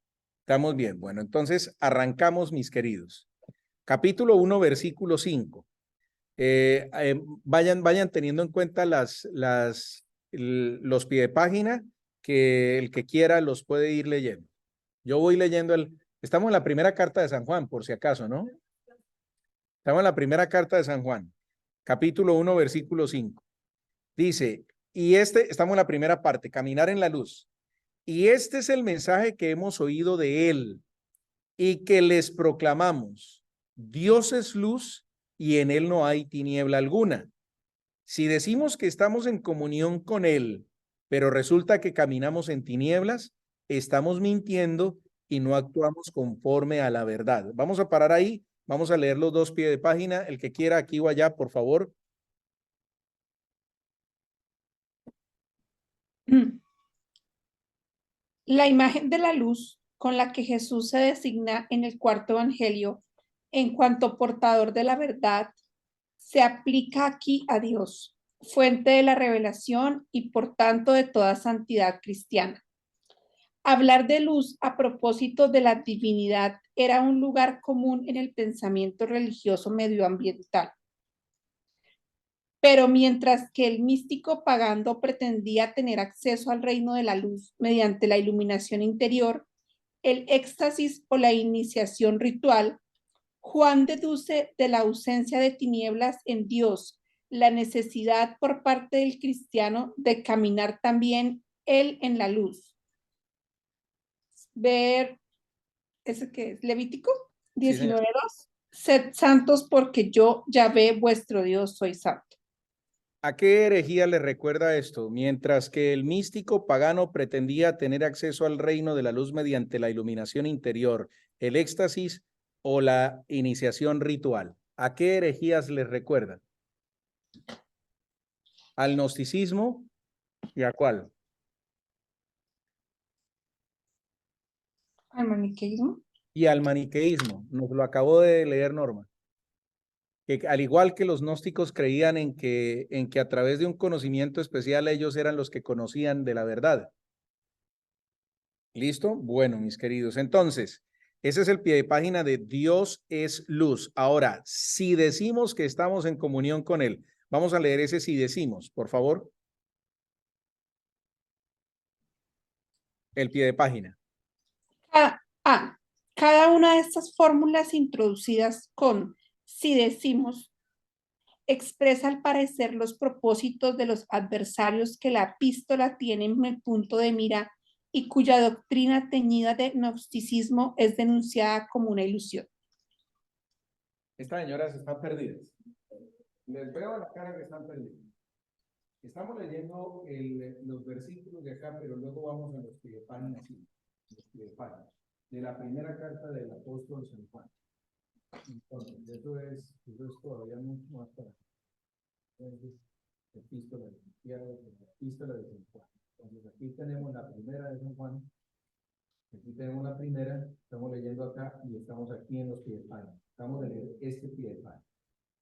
Estamos bien. Bueno, entonces arrancamos, mis queridos. Capítulo 1, versículo 5. Vayan teniendo en cuenta los pie de página, que el que quiera los puede ir leyendo. Yo voy leyendo estamos en la primera carta de San Juan, por si acaso, ¿no? Estamos en la primera carta de San Juan, capítulo 1, versículo 5. Dice, estamos en la primera parte, caminar en la luz. Y este es el mensaje que hemos oído de él y que les proclamamos. Dios es luz y en él no hay tiniebla alguna. Si decimos que estamos en comunión con él, pero resulta que caminamos en tinieblas, estamos mintiendo y no actuamos conforme a la verdad. Vamos a parar ahí, vamos a leer los 2 pies de página. El que quiera aquí o allá, por favor. La imagen de la luz con la que Jesús se designa en el cuarto evangelio en cuanto portador de la verdad se aplica aquí a Dios, fuente de la revelación y por tanto de toda santidad cristiana. Hablar de luz a propósito de la divinidad era un lugar común en el pensamiento religioso medioambiental. Pero mientras que el místico pagano pretendía tener acceso al reino de la luz mediante la iluminación interior, el éxtasis o la iniciación ritual, Juan deduce de la ausencia de tinieblas en Dios la necesidad por parte del cristiano de caminar también él en la luz. Ver, ¿ese qué es? Levítico 19:2. Sed santos porque yo, Yahvé, vuestro Dios, soy santo. ¿A qué herejía le recuerda esto? Mientras que el místico pagano pretendía tener acceso al reino de la luz mediante la iluminación interior, el éxtasis o la iniciación ritual. ¿A qué herejías les recuerda? ¿Al gnosticismo y a cuál? ¿Al maniqueísmo? Y al maniqueísmo. Nos lo acabó de leer Norma. Que al igual que los gnósticos creían en que a través de un conocimiento especial ellos eran los que conocían de la verdad. ¿Listo? Bueno, mis queridos. Entonces, ese es el pie de página de Dios es luz. Ahora, si decimos que estamos en comunión con él, vamos a leer ese si decimos, por favor. El pie de página. Cada una de estas fórmulas introducidas con si decimos expresa al parecer los propósitos de los adversarios que la epístola tiene en el punto de mira y cuya doctrina teñida de gnosticismo es denunciada como una ilusión. Estas señoras están perdidas. Les veo la cara que están perdidas. Estamos leyendo los versículos de acá, pero luego vamos a los pie de página, sí, los pie de página, de la primera carta del apóstol San Juan. Entonces, eso es todavía mucho más para epístola de Santiago, la epístola de San Juan. Entonces, aquí tenemos la primera de San Juan, aquí tenemos la primera, estamos leyendo acá y estamos aquí en los pie de página. Vamos a leer este pie de página,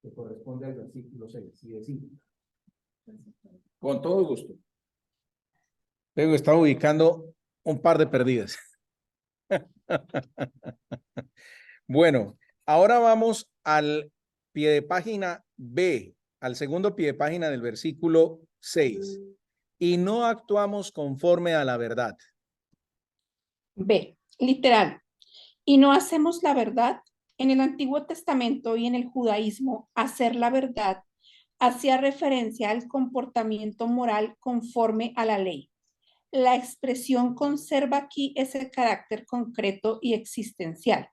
que corresponde al versículo 6, si decimos. Con todo gusto. Luego está ubicando un par de perdidas. Bueno, ahora vamos al pie de página B, al segundo pie de página del versículo 6. Y no actuamos conforme a la verdad. B, literal. Y no hacemos la verdad. En el Antiguo Testamento y en el judaísmo, hacer la verdad hacía referencia al comportamiento moral conforme a la ley. La expresión conserva aquí ese carácter concreto y existencial.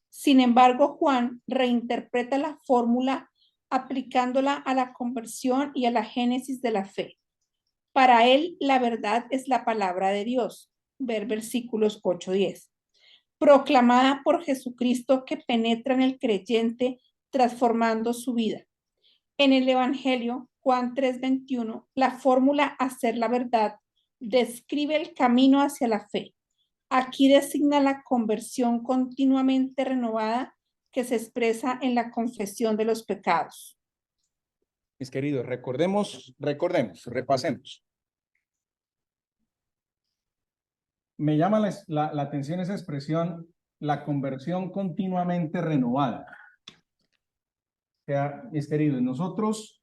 Sin embargo, Juan reinterpreta la fórmula aplicándola a la conversión y a la génesis de la fe. Para él, la verdad es la palabra de Dios. Ver versículos 8-10. Proclamada por Jesucristo que penetra en el creyente transformando su vida. En el Evangelio, Juan 3:21, la fórmula hacer la verdad describe el camino hacia la fe. Aquí designa la conversión continuamente renovada que se expresa en la confesión de los pecados. Mis queridos, recordemos, repasemos. Me llama la atención esa expresión, la conversión continuamente renovada. O sea, mis queridos, nosotros,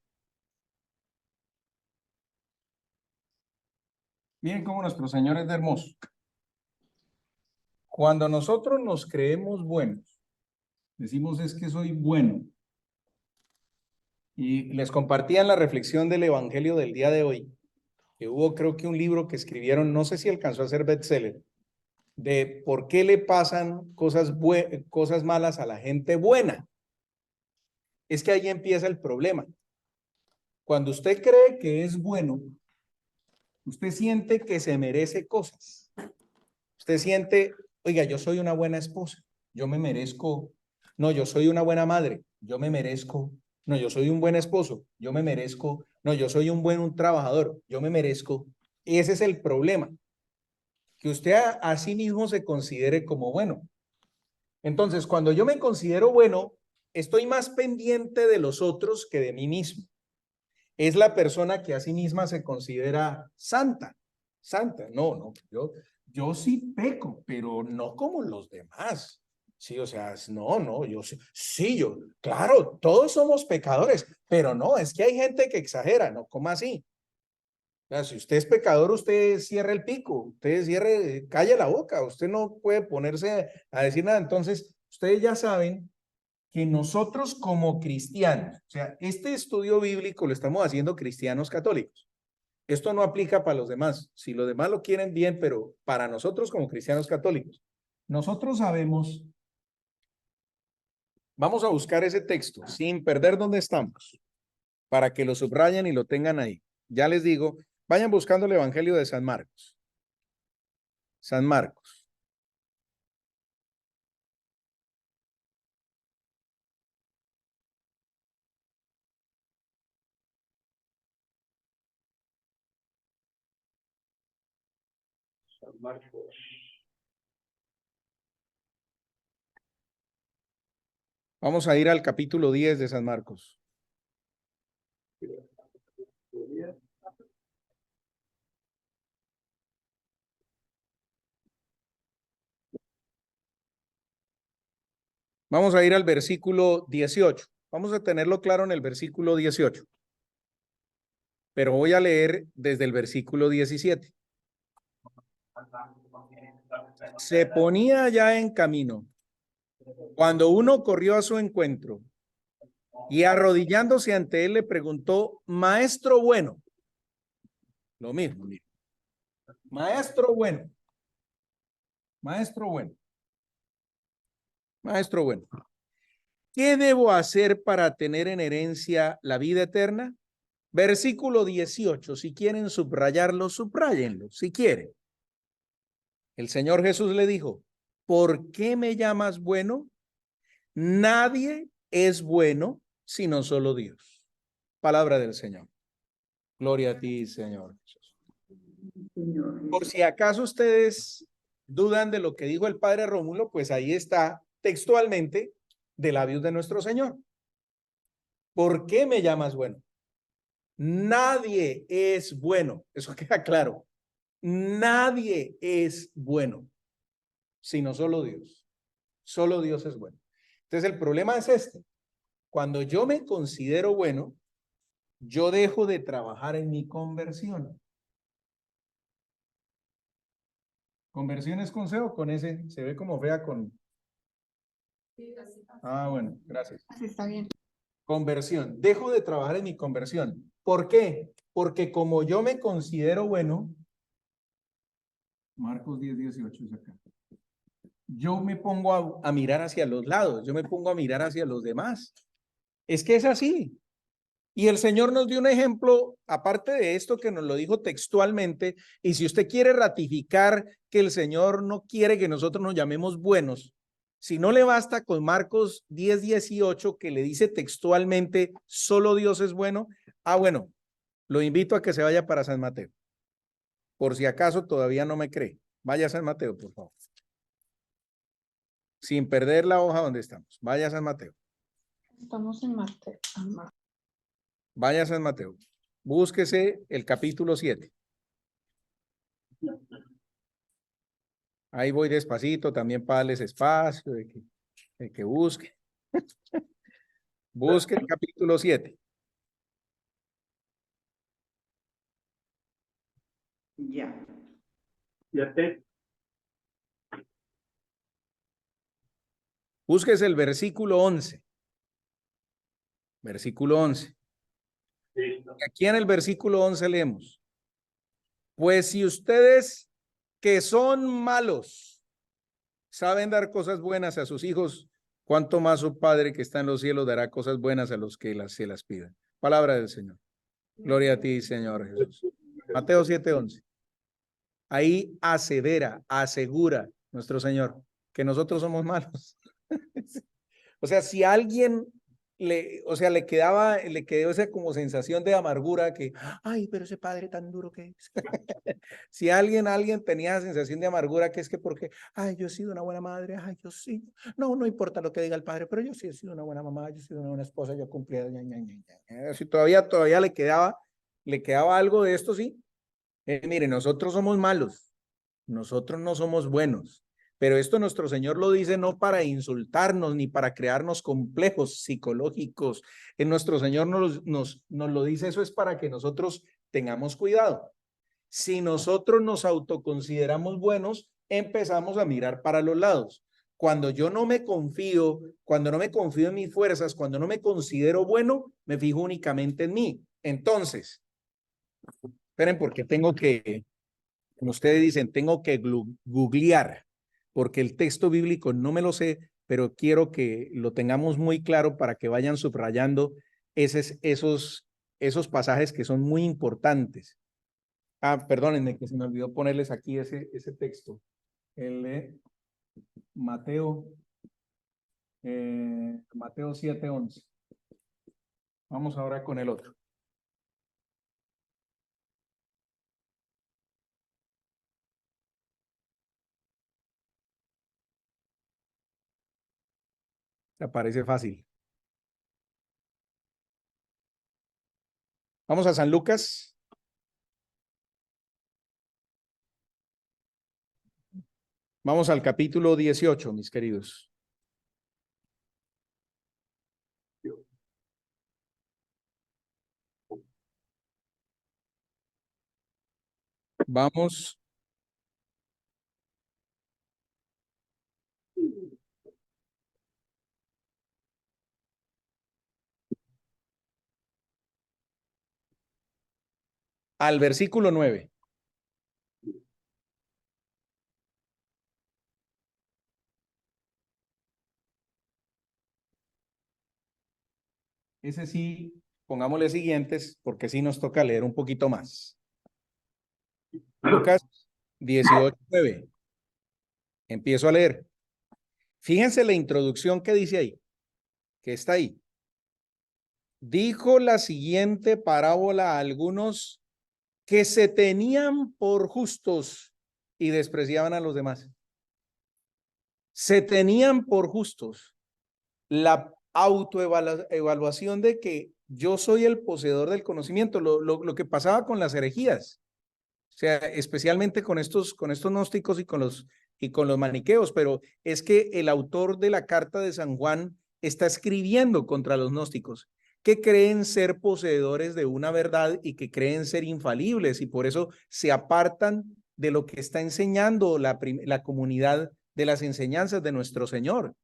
miren cómo nuestro Señor es de hermoso. Cuando nosotros nos creemos buenos, decimos es que soy bueno. Y les compartían la reflexión del Evangelio del día de hoy, que hubo creo que un libro que escribieron, no sé si alcanzó a ser bestseller, de por qué le pasan cosas malas a la gente buena. Es que ahí empieza el problema. Cuando usted cree que es bueno, usted siente que se merece cosas. Usted siente, oiga, yo soy una buena esposa, yo me merezco, no, yo soy una buena madre, yo me merezco, no, yo soy un buen esposo, yo me merezco, no, yo soy un trabajador, yo me merezco. Y ese es el problema, que usted a sí mismo se considere como bueno. Entonces, cuando yo me considero bueno, estoy más pendiente de los otros que de mí mismo. Es la persona que a sí misma se considera santa. Santa, no, yo sí peco, pero no como los demás. Sí, o sea, no, yo sí, claro, todos somos pecadores, pero no, es que hay gente que exagera, ¿no? ¿Cómo así? O sea, si usted es pecador, usted cierra el pico, usted calla la boca, usted no puede ponerse a decir nada. Entonces, ustedes ya saben que nosotros como cristianos, o sea, este estudio bíblico lo estamos haciendo cristianos católicos. Esto no aplica para los demás. Si los demás lo quieren bien, pero para nosotros como cristianos católicos, nosotros sabemos, vamos a buscar ese texto sin perder dónde estamos, para que lo subrayen y lo tengan ahí. Ya les digo, vayan buscando el Evangelio de San Marcos. San Marcos. San Marcos. Vamos a ir al capítulo 10 de San Marcos. Vamos a ir al versículo 18. Vamos a tenerlo claro en el versículo 18. Pero voy a leer desde el versículo 17. Se ponía ya en camino cuando uno corrió a su encuentro y arrodillándose ante él le preguntó, maestro bueno. Lo mismo, mira. Maestro bueno. Maestro bueno. Maestro bueno. ¿Qué debo hacer para tener en herencia la vida eterna? Versículo 18. Si quieren subrayarlo, subrayenlo, si quieren. El Señor Jesús le dijo, ¿por qué me llamas bueno? Nadie es bueno sino solo Dios. Palabra del Señor. Gloria a ti, Señor Jesús. Por si acaso ustedes dudan de lo que dijo el Padre Rómulo, pues ahí está textualmente de labios de nuestro Señor. ¿Por qué me llamas bueno? Nadie es bueno. Eso queda claro. Nadie es bueno, sino solo Dios. Solo Dios es bueno. Entonces el problema es este. Cuando yo me considero bueno, yo dejo de trabajar en mi conversión. ¿Conversión es con C o con S? Se ve como fea con... Ah, bueno, gracias. Así está bien. Conversión. Dejo de trabajar en mi conversión. ¿Por qué? Porque como yo me considero bueno, Marcos 10:18 es acá. Yo me pongo a mirar hacia los lados, yo me pongo a mirar hacia los demás. Es que es así. Y el Señor nos dio un ejemplo, aparte de esto que nos lo dijo textualmente, y si usted quiere ratificar que el Señor no quiere que nosotros nos llamemos buenos, si no le basta con Marcos 10:18 que le dice textualmente, solo Dios es bueno, bueno, lo invito a que se vaya para San Mateo. Por si acaso todavía no me cree, vaya a San Mateo, por favor. Sin perder la hoja donde estamos, vaya a San Mateo. Estamos en Mateo. Vaya a San Mateo. Búsquese el capítulo 7. Ahí voy despacito, también para darles espacio de que busque. Busque el capítulo 7. Ya. Ya te. Búsquese el versículo 11. Versículo 11. Listo. Aquí en el versículo 11 leemos: pues si ustedes que son malos saben dar cosas buenas a sus hijos, ¿cuánto más su Padre que está en los cielos dará cosas buenas a los que se las pidan? Palabra del Señor. Gloria a ti, Señor Jesús. Mateo 7:11. Ahí asegura nuestro Señor que nosotros somos malos. O sea, si alguien le quedó esa como sensación de amargura que, ay, pero ese padre tan duro que es. Si alguien tenía esa sensación de amargura que es que porque, ay, yo he sido una buena madre, ay, yo sí. No importa lo que diga el padre, pero yo sí he sido una buena mamá, yo he sido una buena esposa, yo cumplí. Si todavía le quedaba algo de esto, sí. Mire, nosotros somos malos, nosotros no somos buenos. Pero esto nuestro Señor lo dice no para insultarnos ni para crearnos complejos psicológicos. Nuestro Señor nos lo dice, eso es para que nosotros tengamos cuidado. Si nosotros nos autoconsideramos buenos, empezamos a mirar para los lados. Cuando yo no me confío, cuando no me confío en mis fuerzas, cuando no me considero bueno, me fijo únicamente en mí. Entonces, esperen porque como ustedes dicen, tengo que googlear, porque el texto bíblico no me lo sé, pero quiero que lo tengamos muy claro para que vayan subrayando esos pasajes que son muy importantes. Perdónenme que se me olvidó ponerles aquí ese texto. El de Mateo 7:11. Vamos ahora con el otro. ¿Te parece fácil? Vamos a San Lucas. Vamos al capítulo 18, mis queridos. Vamos al versículo 9. Ese sí, pongámosle siguientes, porque sí nos toca leer un poquito más. Lucas 18:9. Empiezo a leer. Fíjense la introducción que dice ahí, que está ahí. Dijo la siguiente parábola a algunos que se tenían por justos y despreciaban a los demás. Se tenían por justos. La autoevaluación de que yo soy el poseedor del conocimiento, lo que pasaba con las herejías, o sea, especialmente con estos gnósticos y con los maniqueos, pero es que el autor de la carta de San Juan está escribiendo contra los gnósticos, que creen ser poseedores de una verdad y que creen ser infalibles y por eso se apartan de lo que está enseñando la comunidad de las enseñanzas de nuestro Señor.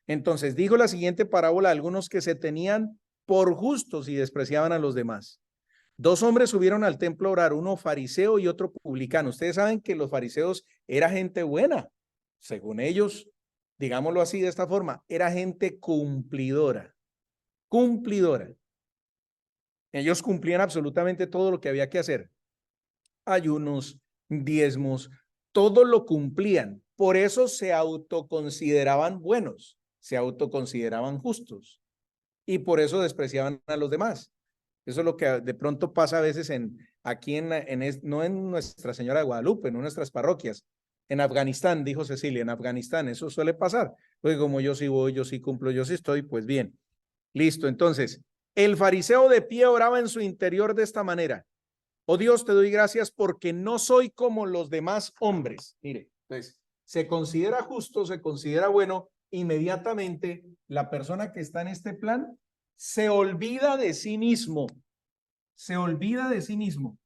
Entonces dijo la siguiente parábola a algunos que se tenían por justos y despreciaban a los demás. 2 hombres subieron al templo a orar, uno fariseo y otro publicano. Ustedes saben que los fariseos era gente buena, según ellos, digámoslo así de esta forma, era gente cumplidora. Ellos cumplían absolutamente todo lo que había que hacer. Ayunos, diezmos, todo lo cumplían. Por eso se autoconsideraban buenos, se autoconsideraban justos y por eso despreciaban a los demás. Eso es lo que de pronto pasa a veces no en Nuestra Señora de Guadalupe, no en nuestras parroquias. En Afganistán, dijo Cecilia, en Afganistán, eso suele pasar. Porque como yo sí voy, yo sí cumplo, yo sí estoy, pues bien. Listo, entonces, el fariseo de pie oraba en su interior de esta manera. Oh Dios, te doy gracias porque no soy como los demás hombres. Mire, entonces, se considera justo, se considera bueno, inmediatamente la persona que está en este plan se olvida de sí mismo. Se olvida de sí mismo.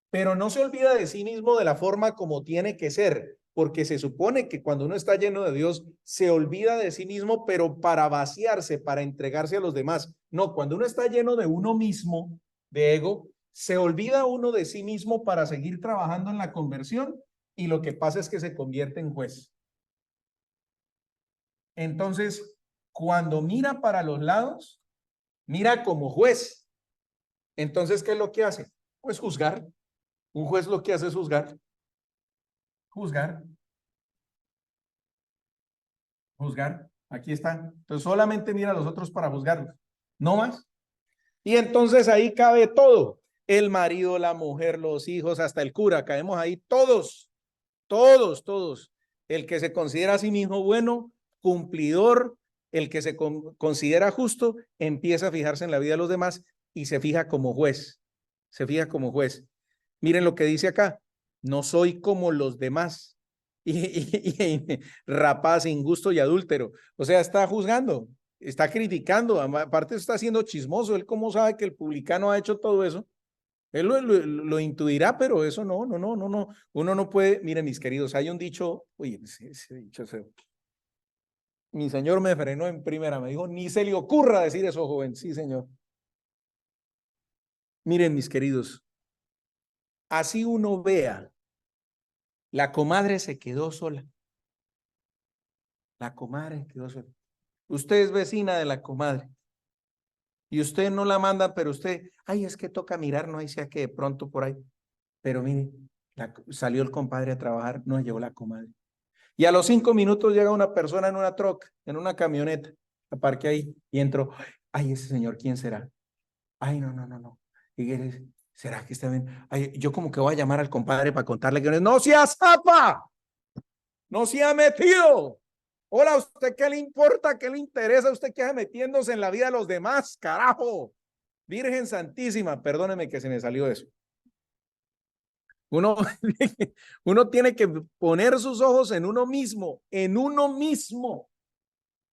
Pero no se olvida de sí mismo de la forma como tiene que ser, porque se supone que cuando uno está lleno de Dios, se olvida de sí mismo, pero para vaciarse, para entregarse a los demás. No, cuando uno está lleno de uno mismo, de ego, se olvida uno de sí mismo para seguir trabajando en la conversión y lo que pasa es que se convierte en juez. Entonces, cuando mira para los lados, mira como juez. Entonces, ¿qué es lo que hace? Pues juzgar. Un juez lo que hace es juzgar. Juzgar. Juzgar. Aquí está. Entonces solamente mira a los otros para juzgarlos. No más. Y entonces ahí cabe todo. El marido, la mujer, los hijos, hasta el cura. Caemos ahí todos. Todos, todos. El que se considera a sí mismo bueno, cumplidor, el que se considera justo, empieza a fijarse en la vida de los demás y se fija como juez. Se fija como juez. Miren lo que dice acá. No soy como los demás. Y rapaz, injusto y adúltero. O sea, está juzgando, está criticando. Aparte está siendo chismoso. Él cómo sabe que el publicano ha hecho todo eso. Él lo intuirá, pero eso no. Uno no puede. Miren, mis queridos, hay un dicho. Oye, ese dicho es feo. Mi señor me frenó en primera. Me dijo, ni se le ocurra decir eso, joven. Sí, señor. Miren, mis queridos. Así uno vea, la comadre se quedó sola. La comadre quedó sola. Usted es vecina de la comadre. Y usted no la manda, pero usted, ay, es que toca mirar, no hay sea que de pronto por ahí. Pero mire, salió el compadre a trabajar, no llegó la comadre. Y a los 5 minutos llega una persona en una troca, en una camioneta, aparque ahí y entró. Ay, ese señor, ¿quién será? Ay, no. Y él, ¿será que está bien? Ay, yo como que voy a llamar al compadre para contarle que no sea zapa, no se ha metido. Hola, ¿a usted qué le importa? ¿Qué le interesa? ¿Usted qué hace metiéndose en la vida de los demás? Carajo. Virgen Santísima, perdóneme que se me salió eso. Uno tiene que poner sus ojos en uno mismo,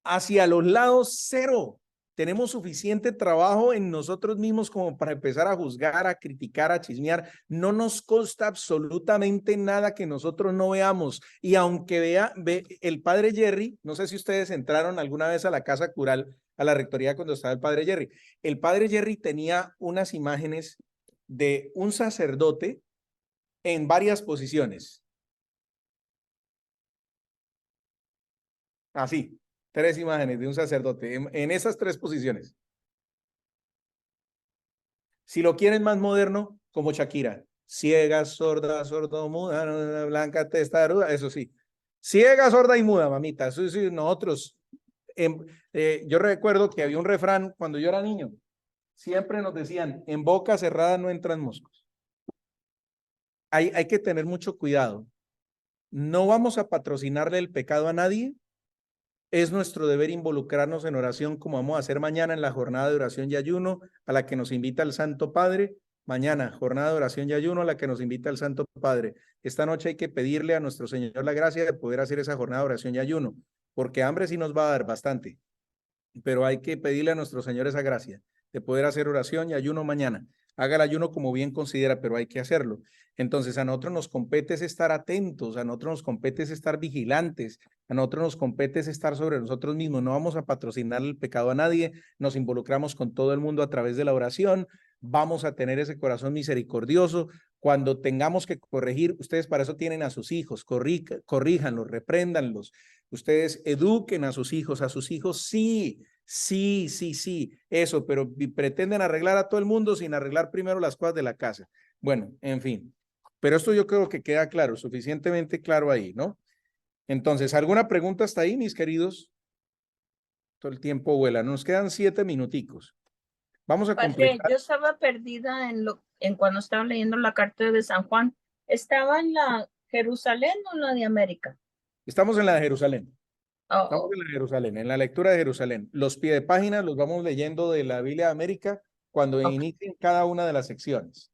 hacia los lados cero. Tenemos suficiente trabajo en nosotros mismos como para empezar a juzgar, a criticar, a chismear. No nos consta absolutamente nada que nosotros no veamos. Y aunque ve el padre Jerry, no sé si ustedes entraron alguna vez a la casa cural, a la rectoría cuando estaba el padre Jerry. El padre Jerry tenía unas imágenes de un sacerdote en varias posiciones. Así. 3 imágenes de un sacerdote en esas 3 posiciones. Si lo quieren más moderno, como Shakira. Ciega, sorda, sordomuda, blanca, testaruda, eso sí. Ciega, sorda y muda, mamita. Eso sí, nosotros. Yo recuerdo que había un refrán cuando yo era niño. Siempre nos decían, en boca cerrada no entran moscos. Hay que tener mucho cuidado. No vamos a patrocinarle el pecado a nadie. Es nuestro deber involucrarnos en oración como vamos a hacer mañana en la jornada de oración y ayuno a la que nos invita el Santo Padre. Mañana, jornada de oración y ayuno a la que nos invita el Santo Padre. Esta noche hay que pedirle a nuestro Señor la gracia de poder hacer esa jornada de oración y ayuno, porque hambre sí nos va a dar bastante, pero hay que pedirle a nuestro Señor esa gracia de poder hacer oración y ayuno mañana. Haga el ayuno como bien considera, pero hay que hacerlo. Entonces, a nosotros nos compete es estar atentos, a nosotros nos compete es estar vigilantes, a nosotros nos compete es estar sobre nosotros mismos. No vamos a patrocinar el pecado a nadie, nos involucramos con todo el mundo a través de la oración, vamos a tener ese corazón misericordioso. Cuando tengamos que corregir, ustedes para eso tienen a sus hijos, corríjanlos, repréndanlos. Ustedes eduquen a sus hijos sí. Eso, pero pretenden arreglar a todo el mundo sin arreglar primero las cosas de la casa. Bueno, en fin, pero esto yo creo que queda claro, suficientemente claro ahí, ¿no? Entonces, ¿alguna pregunta hasta ahí, mis queridos? Todo el tiempo vuela, nos quedan 7 minuticos. Vamos a completar. Yo estaba perdida en cuando estaba leyendo la carta de San Juan. ¿Estaba en la Jerusalén o en la de América? Estamos en la de Jerusalén. Oh, Estamos en la de Jerusalén, en la lectura de Jerusalén. Los pie de página los vamos leyendo de la Biblia de América cuando inicien cada una de las secciones.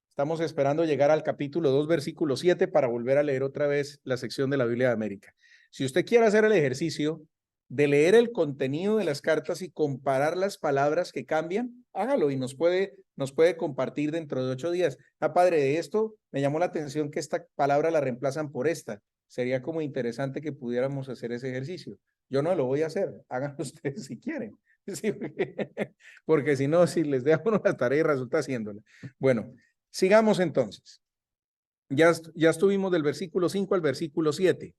Estamos esperando llegar al capítulo 2, versículo 7 para volver a leer otra vez la sección de la Biblia de América. Si usted quiere hacer el ejercicio de leer el contenido de las cartas y comparar las palabras que cambian, hágalo y nos puede compartir dentro de 8 días. Ah, padre, de esto me llamó la atención que esta palabra la reemplazan por esta. Sería como interesante que pudiéramos hacer ese ejercicio. Yo no lo voy a hacer, háganlo ustedes si quieren. Sí, porque si no, si les dejo una tarea y resulta haciéndola. Bueno, sigamos entonces. Ya estuvimos del versículo 5 al versículo 7.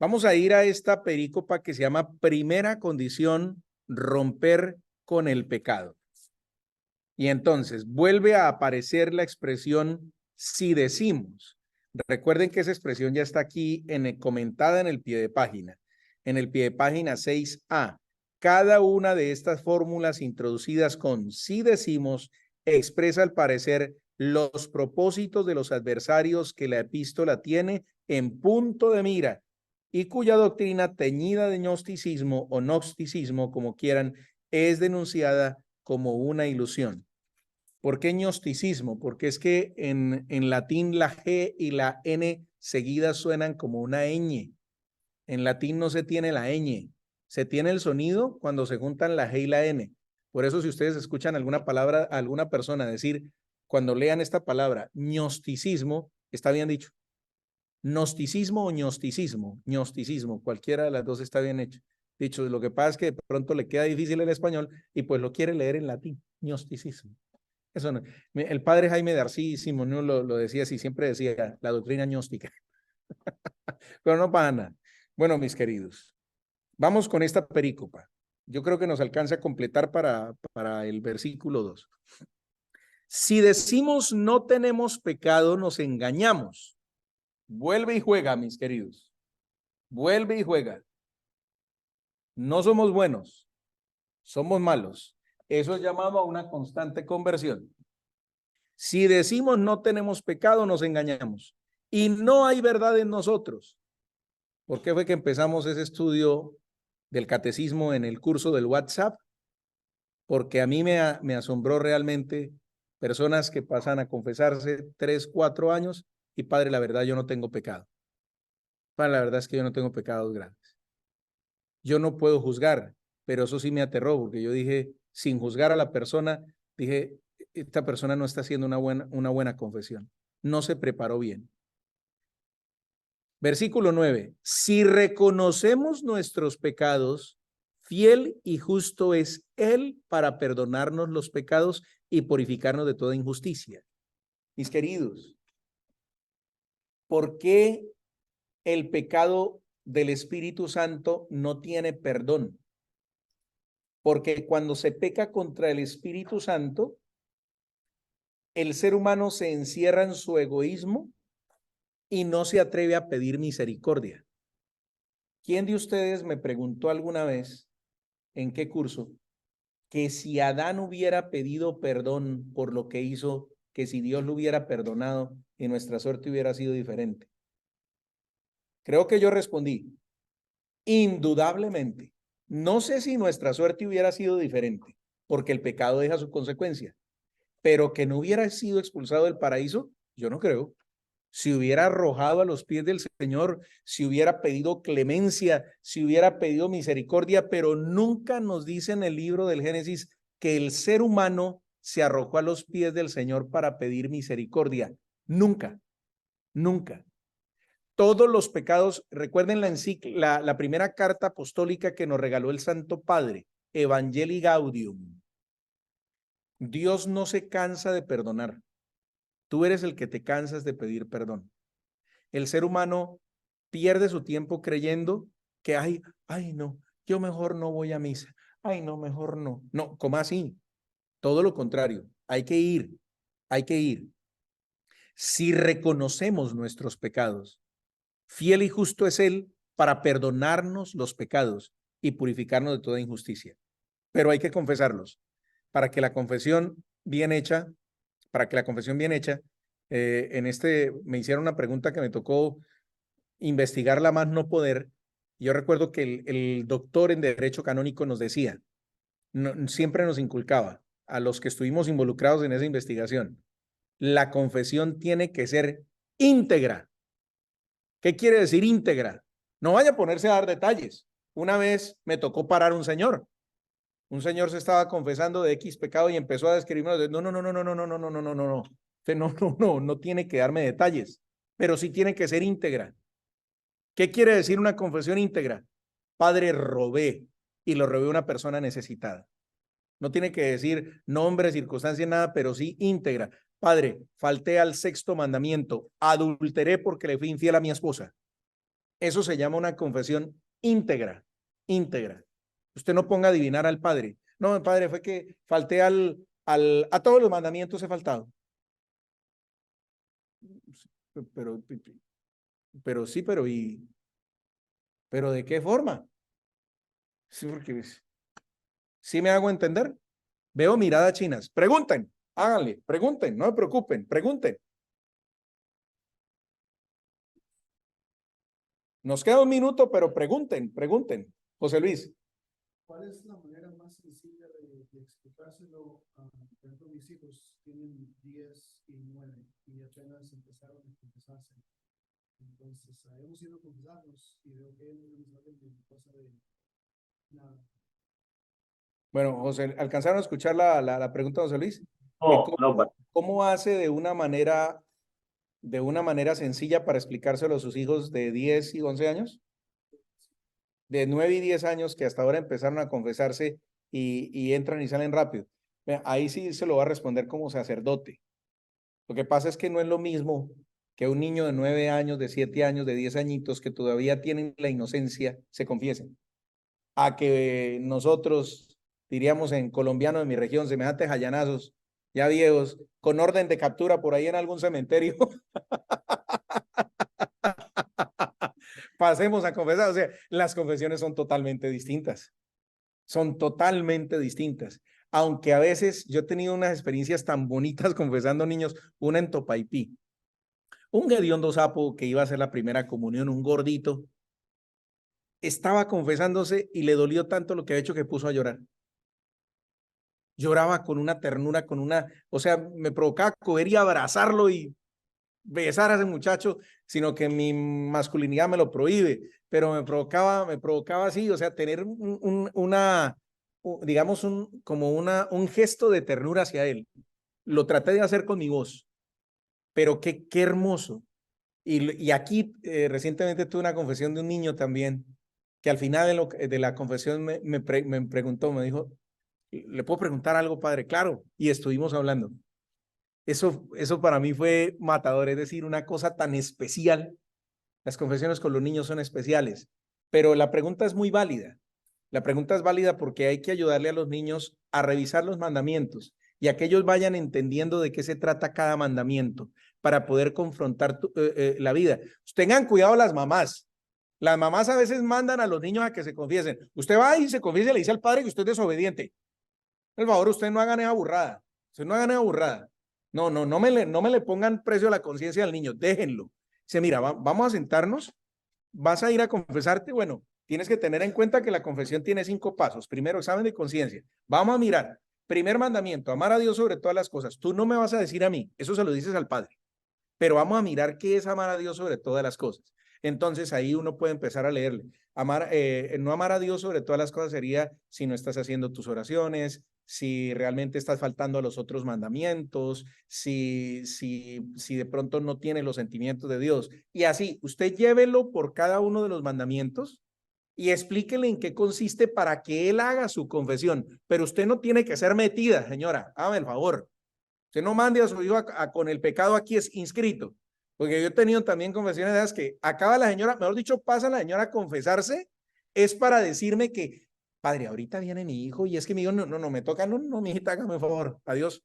Vamos a ir a esta perícopa que se llama Primera Condición, romper con el pecado. Y entonces vuelve a aparecer la expresión si decimos. Recuerden que esa expresión ya está aquí comentada en el pie de página. En el pie de página 6a. Cada una de estas fórmulas introducidas con si decimos expresa al parecer los propósitos de los adversarios que la epístola tiene en punto de mira y cuya doctrina teñida de gnosticismo o gnosticismo, como quieran, es denunciada como una ilusión. ¿Por qué gnosticismo? Porque es que en latín la G y la N seguidas suenan como una ñ. En latín no se tiene la ñ, se tiene el sonido cuando se juntan la G y la N. Por eso si ustedes escuchan alguna palabra, alguna persona decir, cuando lean esta palabra, gnosticismo, está bien dicho. Gnosticismo o gnosticismo, gnosticismo, cualquiera de las dos está bien hecho. Dicho, lo que pasa es que de pronto le queda difícil el español y pues lo quiere leer en latín, gnosticismo. Eso no. El padre Jaime de Arcí Simonio lo decía así, siempre decía la doctrina gnóstica. Pero no pasa nada. Bueno, mis queridos, vamos con esta perícopa. Yo creo que nos alcanza a completar para el versículo 2. Si decimos no tenemos pecado, nos engañamos. Vuelve y juega, mis queridos. Vuelve y juega. No somos buenos, somos malos. Eso es llamado a una constante conversión. Si decimos no tenemos pecado, nos engañamos. Y no hay verdad en nosotros. ¿Por qué fue que empezamos ese estudio del catecismo en el curso del WhatsApp? Porque a mí me asombró realmente personas que pasan a confesarse 3, 4 años y padre, la verdad yo no tengo pecado. Padre, la verdad es que yo no tengo pecados grandes. Yo no puedo juzgar, pero eso sí me aterró porque yo dije, sin juzgar a la persona, dije, esta persona no está haciendo una buena confesión. No se preparó bien. Versículo 9. Si reconocemos nuestros pecados, fiel y justo es Él para perdonarnos los pecados y purificarnos de toda injusticia. Mis queridos, ¿por qué el pecado del Espíritu Santo no tiene perdón? Porque cuando se peca contra el Espíritu Santo, el ser humano se encierra en su egoísmo y no se atreve a pedir misericordia. ¿Quién de ustedes me preguntó alguna vez, en qué curso, que si Adán hubiera pedido perdón por lo que hizo, que si Dios lo hubiera perdonado y nuestra suerte hubiera sido diferente? Creo que yo respondí, indudablemente. No sé si nuestra suerte hubiera sido diferente, porque el pecado deja su consecuencia, pero que no hubiera sido expulsado del paraíso, yo no creo. Si hubiera arrojado a los pies del Señor, si hubiera pedido clemencia, si hubiera pedido misericordia, pero nunca nos dice en el libro del Génesis que el ser humano se arrojó a los pies del Señor para pedir misericordia. Nunca, nunca. Todos los pecados, recuerden la primera carta apostólica que nos regaló el Santo Padre, Evangelii Gaudium. Dios no se cansa de perdonar. Tú eres el que te cansas de pedir perdón. El ser humano pierde su tiempo creyendo que, ay, no, yo mejor no voy a misa. Ay, no, mejor no. No, ¿cómo así? Todo lo contrario, hay que ir, hay que ir. Si reconocemos nuestros pecados, fiel y justo es Él para perdonarnos los pecados y purificarnos de toda injusticia. Pero hay que confesarlos. Para que la confesión bien hecha, me hicieron una pregunta que me tocó investigarla más no poder. Yo recuerdo que el doctor en Derecho Canónico nos decía, siempre nos inculcaba a los que estuvimos involucrados en esa investigación, la confesión tiene que ser íntegra. ¿Qué quiere decir íntegra? No vaya a ponerse a dar detalles. una vez me tocó parar un señor. Un señor se estaba confesando de X pecado y empezó a describirme. No, no, no, no, no, no, no, no, no, no, no, no, no. Usted no tiene que darme detalles, pero sí tiene que ser íntegra. ¿Qué quiere decir una confesión íntegra? Padre, robé y lo robé a una persona necesitada. No tiene que decir nombre, circunstancia, nada, pero sí íntegra. Padre, falté al 6º mandamiento, adulteré porque le fui infiel a mi esposa. Eso se llama una confesión íntegra, íntegra. Usted no ponga a adivinar al padre. No, el padre, fue que falté a todos los mandamientos he faltado. Pero sí, pero ¿de qué forma? Sí, porque sí me hago entender. Veo miradas chinas. Pregunten, háganle, pregunten, no se preocupen, pregunten. Nos queda un minuto, pero pregunten. José Luis. ¿Cuál es la manera más sencilla de explicárselo a, por ejemplo, mis hijos tienen 10 y 9 y apenas empezaron a confesarse? Entonces, hemos ido a confesarnos y veo que ellos no saben de cosa de nada. Bueno, José, ¿alcanzaron a escuchar la pregunta de José Luis? ¿Cómo hace de una manera sencilla para explicárselo a sus hijos de 10 y 11 años? De 9 y 10 años que hasta ahora empezaron a confesarse y entran y salen rápido. Ahí sí se lo va a responder como sacerdote. Lo que pasa es que no es lo mismo que un niño de 9 años, de 7 años, de 10 añitos que todavía tienen la inocencia, se confiesen. A que nosotros, diríamos en colombiano de mi región, semejantes allanazos, ya viejos, con orden de captura por ahí en algún cementerio, pasemos a confesar. O sea, las confesiones son totalmente distintas. Son totalmente distintas. Aunque a veces yo he tenido unas experiencias tan bonitas confesando niños, una en Topaipí. Un hediondo sapo que iba a hacer la primera comunión, un gordito, estaba confesándose y le dolió tanto lo que había hecho que puso a llorar. Lloraba con una ternura, o sea, me provocaba coger y abrazarlo y besar a ese muchacho, sino que mi masculinidad me lo prohíbe, pero me provocaba así, o sea, tener digamos, un gesto de ternura hacia él. Lo traté de hacer con mi voz, pero qué hermoso. Y aquí recientemente tuve una confesión de un niño también, que al final de la confesión me preguntó, me dijo, ¿le puedo preguntar algo, padre? Claro, y estuvimos hablando. Eso para mí fue matador, es decir, una cosa tan especial. Las confesiones con los niños son especiales, pero la pregunta es muy válida. La pregunta es válida porque hay que ayudarle a los niños a revisar los mandamientos y a que ellos vayan entendiendo de qué se trata cada mandamiento para poder confrontar la vida. Tengan cuidado las mamás. Las mamás a veces mandan a los niños a que se confiesen. Usted va y se confiesa y le dice al padre que usted es desobediente. Por favor, usted no hagan esa burrada. Usted no hagan esa burrada. No me le pongan precio a la conciencia del niño. Déjenlo. Dice, mira, vamos a sentarnos. Vas a ir a confesarte. Bueno, tienes que tener en cuenta que la confesión tiene 5 pasos. Primero, examen de conciencia. Vamos a mirar. Primer mandamiento, amar a Dios sobre todas las cosas. Tú no me vas a decir a mí, eso se lo dices al Padre. Pero vamos a mirar qué es amar a Dios sobre todas las cosas. Entonces ahí uno puede empezar a leerle. No amar a Dios sobre todas las cosas sería si no estás haciendo tus oraciones, si realmente estás faltando a los otros mandamientos, si de pronto no tienes los sentimientos de Dios. Y así, usted llévelo por cada uno de los mandamientos y explíquele en qué consiste para que él haga su confesión. Pero usted no tiene que ser metida, señora, hágame el favor. Usted no mande a su hijo con el pecado aquí es inscrito. Porque yo he tenido también confesiones de esas que acaba la señora, mejor dicho, pasa la señora a confesarse, es para decirme que, padre, ahorita viene mi hijo y es que mi hijo no me toca, no, mi hijita, hágame un favor, adiós.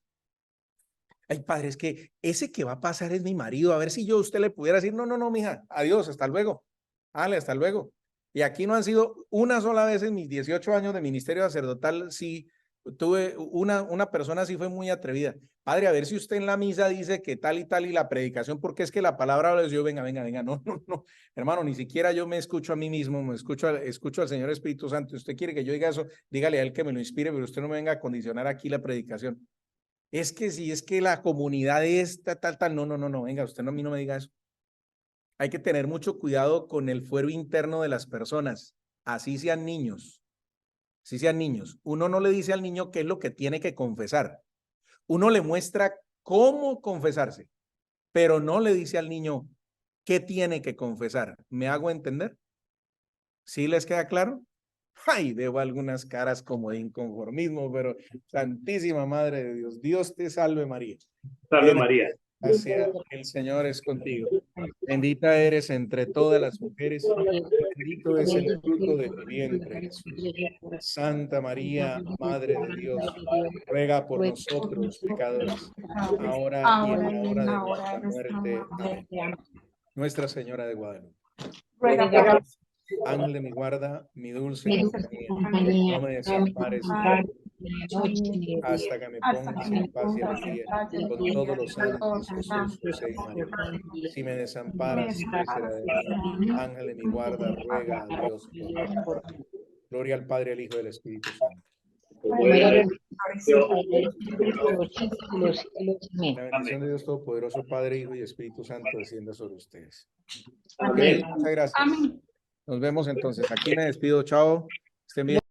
Ay, padre, es que ese que va a pasar es mi marido, a ver si yo a usted le pudiera decir, no, mija, adiós, hasta luego. Dale, hasta luego. Y aquí no han sido una sola vez en mis 18 años de ministerio sacerdotal, sí, tuve una persona así fue muy atrevida. Padre, a ver si usted en la misa dice que tal y la predicación, porque es que la palabra de Dios, venga, no, hermano, ni siquiera yo me escucho a mí mismo, me escucho al Señor Espíritu Santo. Si usted quiere que yo diga eso, dígale a él que me lo inspire, pero usted no me venga a condicionar aquí la predicación. Es que si es que la comunidad es tal, no, venga, usted a mí no me diga eso. Hay que tener mucho cuidado con el fuero interno de las personas. Así sean niños. Así sean niños. Uno no le dice al niño qué es lo que tiene que confesar. Uno le muestra cómo confesarse, pero no le dice al niño qué tiene que confesar. ¿Me hago entender? ¿Sí les queda claro? Ay, veo algunas caras como de inconformismo, pero Santísima Madre de Dios, Dios te salve María. Salve María. Gracias, el Señor es contigo. Bendita eres entre todas las mujeres, bendito es el fruto de tu vientre, Jesús. Santa María, Madre de Dios, ruega por nosotros pecadores, ahora y en la hora de nuestra muerte. Amén. Nuestra Señora de Guadalupe. Ruega por nosotros. Ángel de mi guarda, mi dulce Mi compañía, no me desampares noche, hasta que me pongas en paz y alegría con todos los santos, Jesús, José y María. Si me desamparas, ¿qué será de mí? Ángel de mi guarda, ruega a Dios por mí. Gloria al Padre, al Hijo y al Espíritu Santo. La bendición de Dios Todopoderoso, Padre, Hijo y Espíritu Santo, descienda sobre ustedes. Amén. Muchas gracias. Amén. Nos vemos entonces. Aquí me despido. Chao. Estén bien.